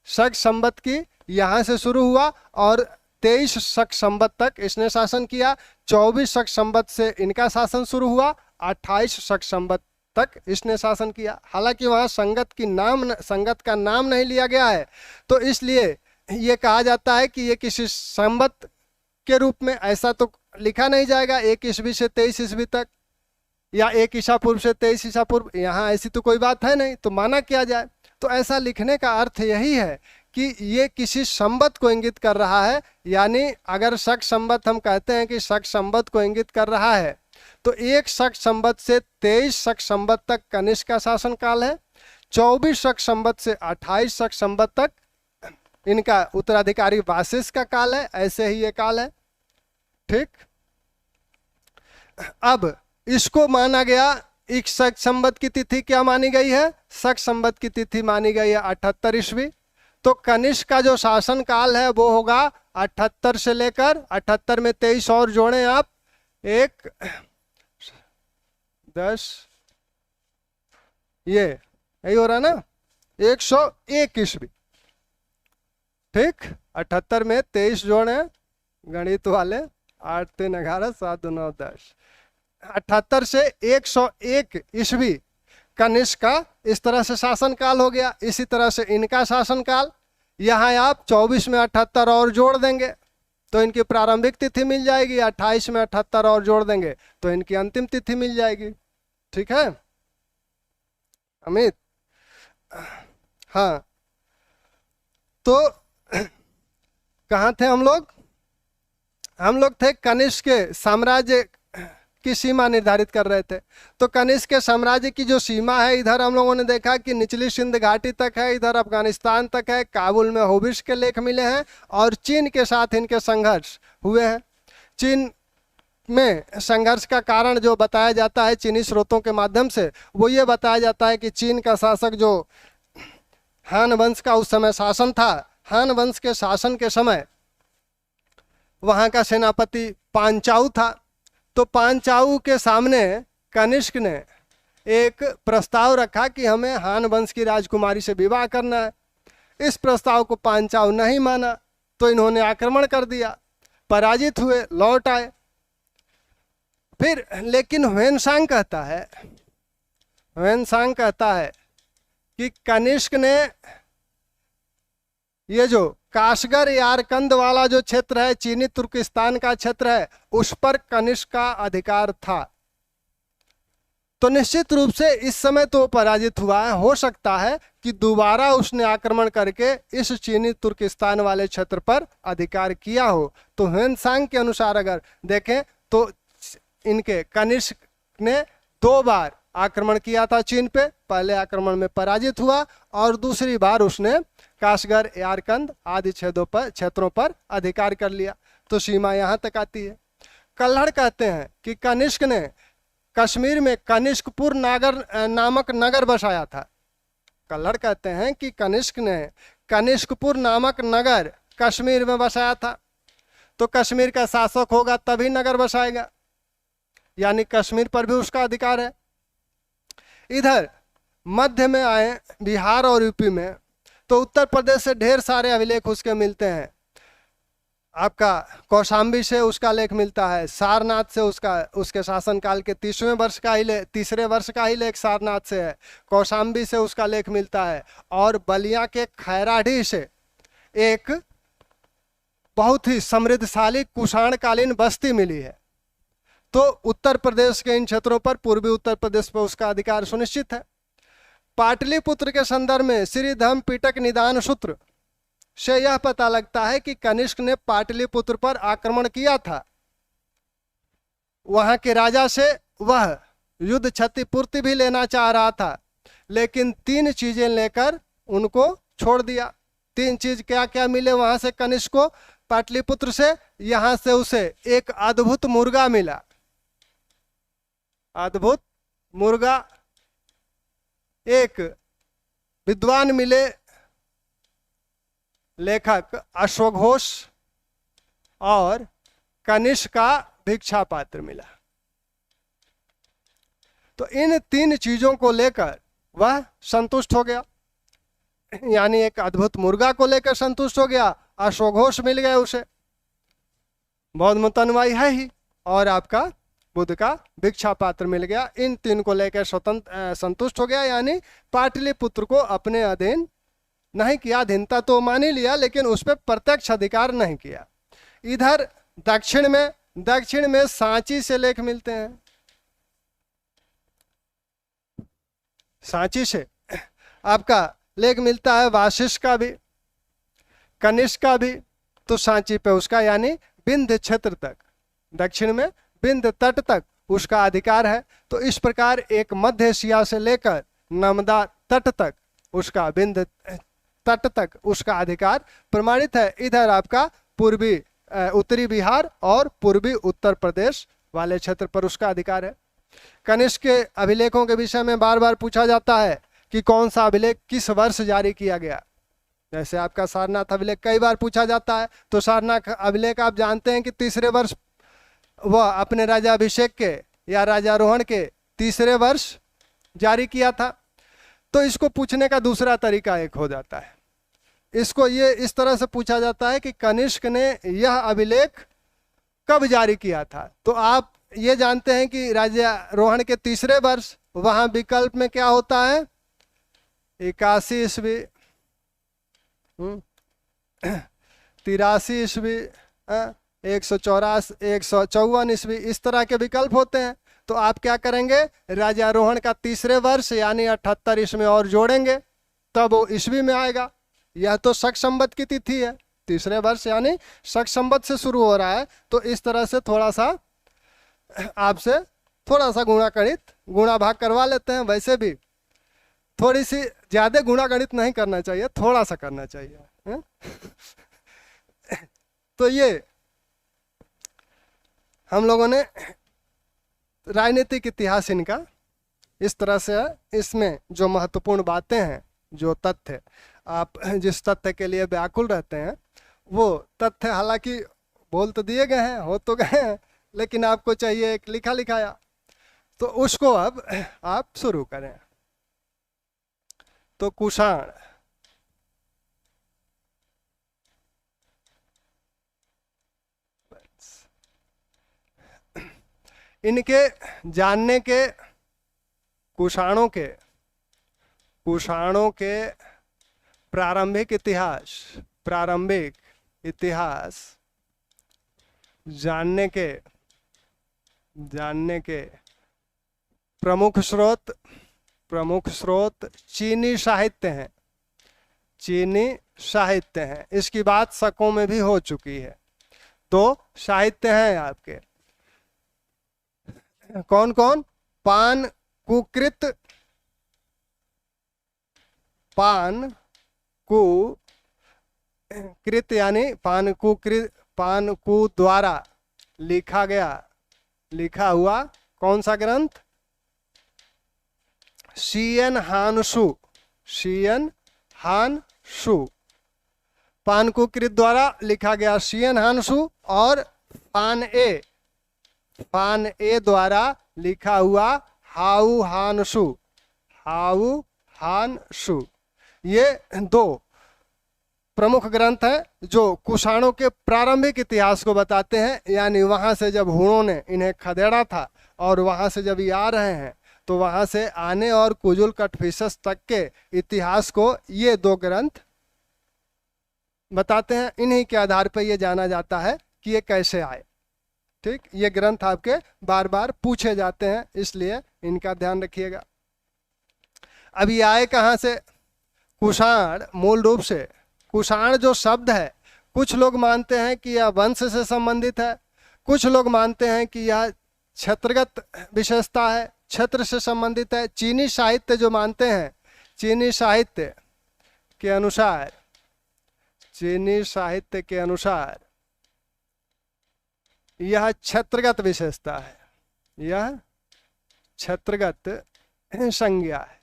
Speaker 1: शक संवत की यहाँ से शुरू हुआ और 23 शक संवत तक इसने शासन किया। 24 शक संवत से इनका शासन शुरू हुआ, 28 शक संवत तक इसने शासन किया। हालांकि वहां संगत का नाम नहीं लिया गया है, तो इसलिए ये कहा जाता है कि ये किसी संवत के रूप में, ऐसा तो लिखा नहीं जाएगा 1 ईस्वी से 23 ईस्वी तक, या 1 ईसा पूर्व से 23 ईसा पूर्व, यहाँ ऐसी तो कोई बात है नहीं, तो माना क्या जाए। तो ऐसा लिखने का अर्थ यही है कि ये किसी संवत को इंगित कर रहा है। यानी अगर शक संवत हम कहते हैं कि शक संवत को इंगित कर रहा है, तो 1 शक संवत से 23 शक संवत तक कनिष्क का शासन काल है। 24 शक संवत से 28 शक संवत तक इनका उत्तराधिकारी वासिष्ठ का काल है। ऐसे ही ये काल है, ठीक। अब इसको माना गया, एक शक संवत की तिथि क्या मानी गई है? शक संवत की तिथि मानी गई है 78 ईस्वी। तो कनिष्क का जो शासन काल है वो होगा 78 से लेकर, 78 में 23 और जोड़ें आप, 1 10, ये यही हो रहा ना, 101 ईस्वी, ठीक। 78 में 23 जोड़े गणित वाले, 8 3 11 7 2 9 10, 78 से 101 ईस्वी कनिष्क का इस तरह से शासन काल हो गया। इसी तरह से इनका शासन काल, यहाँ आप 24 में 78 और जोड़ देंगे तो इनकी प्रारंभिक तिथि मिल जाएगी, 28 में 78 और जोड़ देंगे तो इनकी अंतिम तिथि मिल जाएगी, ठीक है अमित? हाँ, तो कहाँ थे हम लोग? हम लोग थे कनिष्क के साम्राज्य की सीमा निर्धारित कर रहे थे। तो कनिष्क के साम्राज्य की जो सीमा है, इधर हम लोगों ने देखा कि निचली सिंध घाटी तक है, इधर अफगानिस्तान तक है, काबुल में होबिश के लेख मिले हैं, और चीन के साथ इनके संघर्ष हुए हैं। चीन में संघर्ष का कारण जो बताया जाता है चीनी स्रोतों के माध्यम से, वो ये बताया जाता है कि चीन का शासक जो हान वंश का उस समय शासन था, हान वंश के शासन के समय वहाँ का सेनापति पांचाऊ था। तो पांचाऊ के सामने कनिष्क ने एक प्रस्ताव रखा कि हमें हान वंश की राजकुमारी से विवाह करना है। इस प्रस्ताव को पांचाऊ नहीं माना, तो इन्होंने आक्रमण कर दिया, पराजित हुए, लौट आए। फिर लेकिन ह्वेनसांग कहता है कि कनिष्क ने ये जो काशगर यारकंद वाला जो क्षेत्र है, चीनी तुर्किस्तान का क्षेत्र है, उस पर कनिष्क का अधिकार था। तो निश्चित रूप से इस समय तो पराजित हुआ है, हो सकता है कि दोबारा उसने आक्रमण करके इस चीनी तुर्किस्तान वाले क्षेत्र पर अधिकार किया हो। तो ह्वेनसांग के अनुसार अगर देखें तो इनके कनिष्क ने 2 बार आक्रमण किया था चीन पे। पहले आक्रमण में पराजित हुआ और दूसरी बार उसने काशगर यारकंद आदि क्षेत्रों पर अधिकार कर लिया। तो सीमा यहाँ तक आती है। कल्हड़ कहते हैं कि कनिष्क ने कश्मीर में कनिष्कपुर नामक नगर बसाया था। कल्हड़ कहते हैं कि कनिष्क ने कनिष्कपुर नामक नगर कश्मीर में बसाया था। तो कश्मीर का शासक होगा तभी नगर बसाएगा, यानी कश्मीर पर भी उसका अधिकार है। इधर मध्य में आए बिहार और यूपी में, तो उत्तर प्रदेश से ढेर सारे अभिलेख उसके मिलते हैं। आपका कौशाम्बी से उसका लेख मिलता है, सारनाथ से उसके शासनकाल के 30वें वर्ष का ही तीसरे वर्ष का ही लेख सारनाथ से है। कौशाम्बी से उसका लेख मिलता है, और बलिया के खैराढ़ी से एक बहुत ही समृद्धशाली कुषाणकालीन बस्ती मिली है। तो उत्तर प्रदेश के इन क्षेत्रों पर, पूर्वी उत्तर प्रदेश पर उसका अधिकार सुनिश्चित है। पाटलिपुत्र के संदर्भ में श्रीधम पिटक निदान सूत्र से यह पता लगता है कि कनिष्क ने पाटलिपुत्र पर आक्रमण किया था। वहां के राजा से वह युद्ध क्षतिपूर्ति भी लेना चाह रहा था, लेकिन 3 चीजें लेकर उनको छोड़ दिया। 3 चीज क्या क्या मिले वहां से कनिष्क को? पाटलिपुत्र से, यहां से उसे एक अद्भुत मुर्गा मिला, अद्भुत मुर्गा, एक विद्वान मिले लेखक अश्वघोष, और कनिष्क का भिक्षा पात्र मिला। तो इन 3 चीजों को लेकर वह संतुष्ट हो गया, यानी एक अद्भुत मुर्गा को लेकर संतुष्ट हो गया, अश्वघोष मिल गए उसे, बौद्ध मत अनुयायी है ही, और आपका बुद्ध का भिक्षा पात्र मिल गया। इन तीन को लेकर स्वतंत्र संतुष्ट हो गया, यानी पाटलिपुत्र को अपने अधीन नहीं किया। अधीनता तो मान ही लिया, लेकिन उस पर प्रत्यक्ष अधिकार नहीं किया। इधर दक्षिण में सांची से लेख मिलते हैं। सांची से आपका लेख मिलता है वाशिष्ठ का भी, कनिष्क का भी। तो सांची पे उसका यानी विंध्य क्षेत्र तक, दक्षिण में विंध्य तट तक उसका अधिकार है। तो इस प्रकार एक मध्य एशिया से लेकर नर्मदा तट तक उसका, विंध्य तट तक उसका अधिकार प्रमाणित है। इधर आपका पूर्वी उत्तरी बिहार और पूर्वी उत्तर प्रदेश वाले क्षेत्र पर उसका अधिकार है। कनिष्क के अभिलेखों के विषय में बार बार पूछा जाता है कि कौन सा अभिलेख किस वर्ष जारी किया गया। जैसे आपका सारनाथ अभिलेख कई बार पूछा जाता है, तो सारनाथ अभिलेख आप जानते हैं कि तीसरे वर्ष वह अपने राजा अभिषेक के या राजारोहण के तीसरे वर्ष जारी किया था। तो इसको पूछने का दूसरा तरीका एक हो जाता है, इसको ये इस तरह से पूछा जाता है कि कनिष्क ने यह अभिलेख कब जारी किया था। तो आप ये जानते हैं कि राजारोहण के तीसरे वर्ष, वहां विकल्प में क्या होता है, 81 ईस्वी, 83 ईस्वी, 154 ईस्वी, इस तरह के विकल्प होते हैं। तो आप क्या करेंगे, राजारोहण का तीसरे वर्ष यानी 78 ईस्वी और जोड़ेंगे, तब वो ईस्वी में आएगा। यह तो शक संवत की तिथि है, तीसरे वर्ष यानी शक संवत से शुरू हो रहा है। तो इस तरह से थोड़ा सा आपसे थोड़ा सा गुणा भाग करवा लेते हैं। वैसे भी थोड़ी सी ज्यादा गुणा गणित नहीं करना चाहिए, थोड़ा सा करना चाहिए। तो ये हम लोगों ने राजनीतिक इतिहास इनका इस तरह से है। इसमें जो महत्वपूर्ण बातें हैं, जो तथ्य आप जिस तथ्य के लिए व्याकुल रहते हैं, वो तथ्य हालांकि बोल तो दिए गए हैं, हो तो गए हैं, लेकिन आपको चाहिए एक लिखा लिखाया। तो उसको अब आप शुरू करें। तो कुषाण, इनके जानने के, कुषाणों के प्रारंभिक इतिहास जानने के प्रमुख स्रोत चीनी साहित्य हैं। इसकी बात शकों में भी हो चुकी है। दो साहित्य हैं आपके, कौन कौन, पानकुकृत यानी पानकु द्वारा लिखा हुआ कौन सा ग्रंथ, शीयन हानशु, पानकुकृत द्वारा लिखा गया शीयन हानशु, और पान ए द्वारा लिखा हुआ हाउ हानशु। ये दो प्रमुख ग्रंथ हैं जो कुषाणों के प्रारंभिक इतिहास को बताते हैं। यानी वहां से जब हुणों ने इन्हें खदेड़ा था और वहां से जब ये आ रहे हैं, तो वहां से आने और कुजुल कटफिसस तक के इतिहास को ये दो ग्रंथ बताते हैं। इन्हीं के आधार पर यह जाना जाता है कि ये कैसे आए। ठीक, ये ग्रंथ आपके बार बार पूछे जाते हैं, इसलिए इनका ध्यान रखिएगा। अब ये आए कहाँ से, कुषाण, मूल रूप से कुषाण जो शब्द है, कुछ लोग मानते हैं कि यह वंश से संबंधित है, कुछ लोग मानते हैं कि यह क्षेत्रगत विशेषता है, क्षेत्र से संबंधित है। चीनी साहित्य जो मानते हैं, चीनी साहित्य के अनुसार यह क्षेत्रगत विशेषता है, यह क्षेत्रगत संज्ञा है।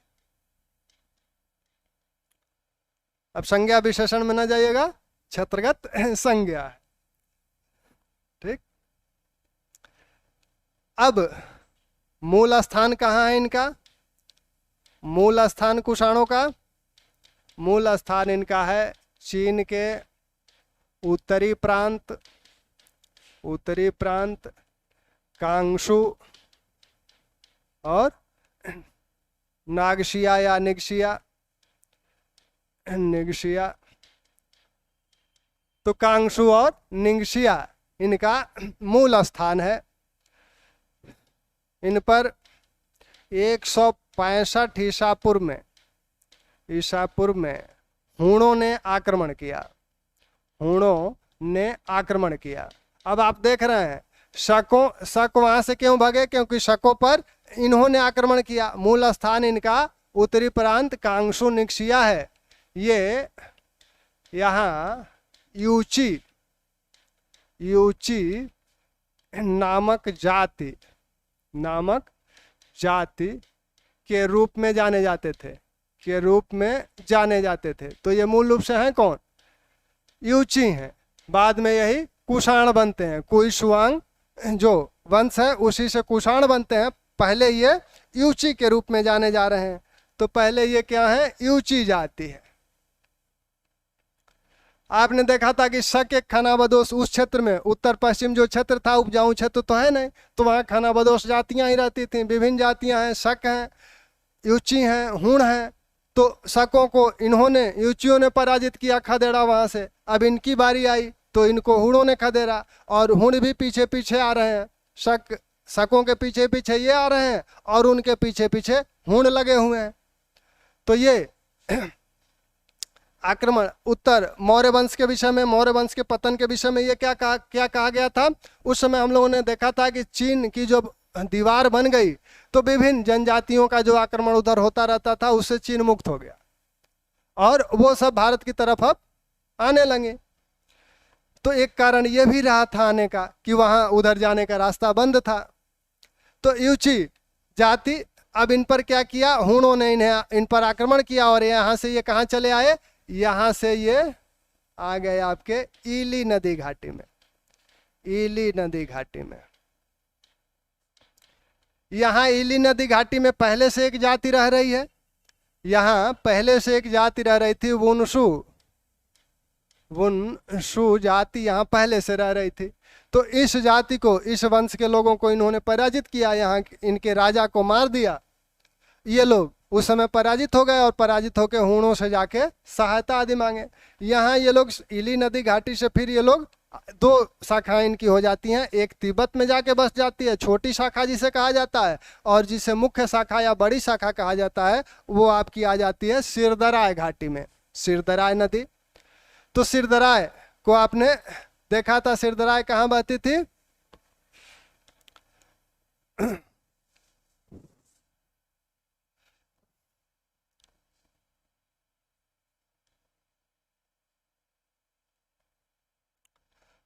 Speaker 1: अब संज्ञा विशेषण में न जाइएगा, क्षेत्रगत संज्ञा है। ठीक, अब मूल स्थान कहाँ है इनका, मूल स्थान कुषाणों का, मूल स्थान इनका है चीन के उत्तरी प्रांत, उत्तरी प्रांत, कांगशु और नागशिया या निगशिया, निगशिया। तो कांगशु और निंगशिया इनका मूल स्थान है। इन पर 165 ईसा पूर्व में हूणों ने आक्रमण किया, हूणों ने आक्रमण किया। अब आप देख रहे हैं शक वहां से क्यों भागे, क्योंकि शकों पर इन्होंने आक्रमण किया। मूल स्थान इनका उत्तरी प्रांत कांगशु निंगशिया है। ये यहाँ यूची नामक जाति के रूप में जाने जाते थे, तो ये मूल रूप से हैं कौन, यूची हैं। बाद में यही कुषाण बनते हैं, कुइशुआंग जो वंश है उसी से कुषाण बनते हैं। पहले ये यूची के रूप में जाने जा रहे हैं। तो पहले ये क्या है, यूची जाति है। आपने देखा था कि शक एक खानाबदोश उस क्षेत्र में, उत्तर पश्चिम जो क्षेत्र था उपजाऊ क्षेत्र तो है नहीं, तो वहाँ खानाबदोश जातियां ही रहती थी। विभिन्न जातियां हैं, शक हैं, यूची हैं, हूण हैं। तो शकों को इन्होंने, यूचियों ने पराजित किया, खदेड़ा वहां से। अब इनकी बारी आई तो इनको हूणों ने खदेड़ा, और हूण भी पीछे पीछे आ रहे हैं। शकों के पीछे पीछे ये आ रहे हैं और उनके पीछे पीछे हूण लगे हुए हैं। तो ये आक्रमण उत्तर मौर्य वंश के विषय में, मौर्य वंश के पतन के विषय में ये क्या कहा गया था। उस समय हम लोगों ने देखा था कि चीन की जो दीवार बन गई तो विभिन्न जनजातियों का जो आक्रमण उधर होता रहता था उससे चीन मुक्त हो गया और वो सब भारत की तरफ अब आने लगे। तो एक कारण ये भी रहा था आने का कि वहां उधर जाने का रास्ता बंद था। तो यूची जाति अब इन पर क्या किया, हूणों ने इन पर आक्रमण किया और यहाँ से ये कहाँ चले आए, यहाँ से ये आ गए आपके ईली नदी घाटी में, ईली नदी घाटी में। यहाँ ईली नदी घाटी में पहले से एक जाति रह रही है। यहाँ पहले से एक जाति रह रही थी, वुनशु जाति यहाँ पहले से रह रही थी। तो इस जाति को, इस वंश के लोगों को इन्होंने पराजित किया, यहाँ इनके राजा को मार दिया। ये लोग उस समय पराजित हो गए और पराजित होकर हूणों से जाके सहायता आदि मांगे। यहाँ ये लोग ईली नदी घाटी से फिर ये लोग दो शाखाएं इनकी हो जाती हैं। एक तिब्बत में जाके बस जाती है, छोटी शाखा जिसे कहा जाता है, और जिसे मुख्य शाखा या बड़ी शाखा कहा जाता है वो आपकी आ जाती है सिरदराय घाटी में, सिरदराय नदी। तो सिरदराय को आपने देखा था, सिरदराय कहाँ बहती थी,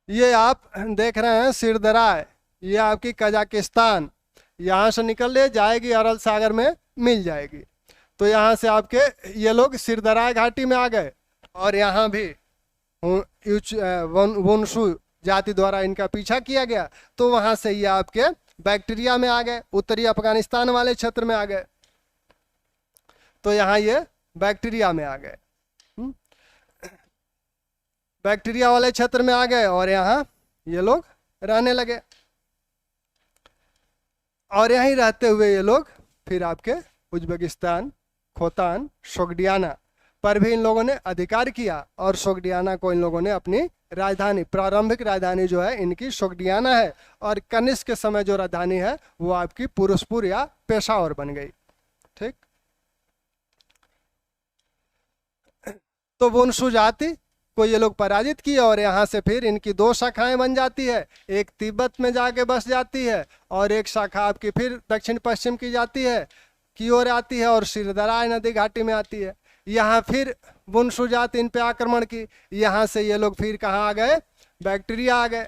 Speaker 1: ये आप देख रहे हैं सिरदराय, ये आपकी कजाकिस्तान, यहाँ से निकल ले जाएगी अरल सागर में मिल जाएगी। तो यहाँ से आपके ये लोग सिरदराय घाटी में आ गए और यहाँ भी वुनशु जाति द्वारा इनका पीछा किया गया। तो वहाँ से ये आपके बैक्टीरिया में आ गए, उत्तरी अफगानिस्तान वाले क्षेत्र में आ गए। तो यहाँ ये बैक्टीरिया में आ गए, बैक्टीरिया वाले क्षेत्र में आ गए और यहाँ ये लोग रहने लगे। और यहीं रहते हुए ये लोग फिर आपके उज्बेकिस्तान, खोतान, सोगडियाना पर भी इन लोगों ने अधिकार किया और सोगडियाना को इन लोगों ने अपनी राजधानी, प्रारंभिक राजधानी जो है इनकी सोगडियाना है, और कनिष्क के समय जो राजधानी है वो आपकी पुरुषपुर या पेशावर बन गई। ठीक, तो वुनशु जाति को ये लोग पराजित किए और यहाँ से फिर इनकी दो शाखाएं बन जाती है, एक तिब्बत में जाके बस जाती है और एक शाखा आपकी फिर दक्षिण पश्चिम की जाती है की ओर आती है और सिरदराय नदी घाटी में आती है। यहाँ फिर वुनशु जाति इन पे आक्रमण की, यहाँ से ये लोग फिर कहाँ आ गए, बैक्टीरिया आ गए,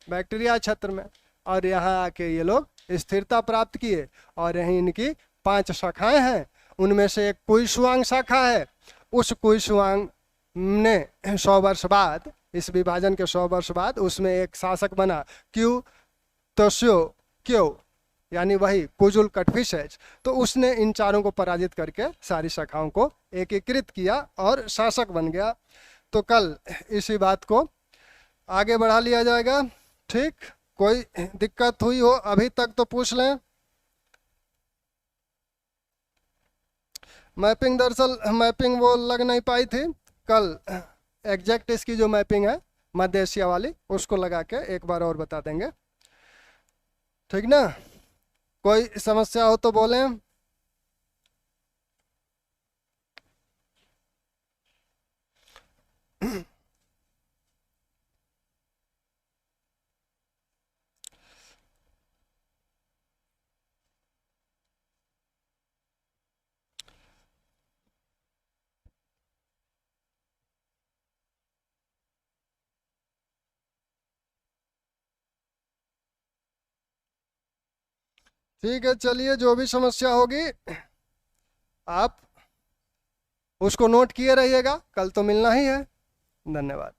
Speaker 1: बैक्टीरिया क्षेत्र में, और यहाँ आके ये लोग स्थिरता प्राप्त किए। और यहीं इनकी 5 शाखाएं हैं, उनमें से एक कुइशुआंग शाखा है। उस कुइशुआंग ने 100 वर्ष बाद, इस विभाजन के 100 वर्ष बाद उसमें एक शासक बना क्यू तोस्यो क्यो, यानी वही कुजुल कटफिशेज। तो उसने इन चारों को पराजित करके सारी शाखाओं को एकीकृत किया और शासक बन गया। तो कल इसी बात को आगे बढ़ा लिया जाएगा। ठीक। कोई दिक्कत हुई हो अभी तक तो पूछ लें। मैपिंग दरअसल मैपिंग वो लग नहीं पाई थी कल। एग्जैक्ट इसकी जो मैपिंग है मध्य एशिया वाली उसको लगा के एक बार और बता देंगे, ठीक ना। कोई समस्या हो तो बोलें। ठीक है, चलिए जो भी समस्या होगी आप उसको नोट किए रहिएगा, कल तो मिलना ही है। धन्यवाद।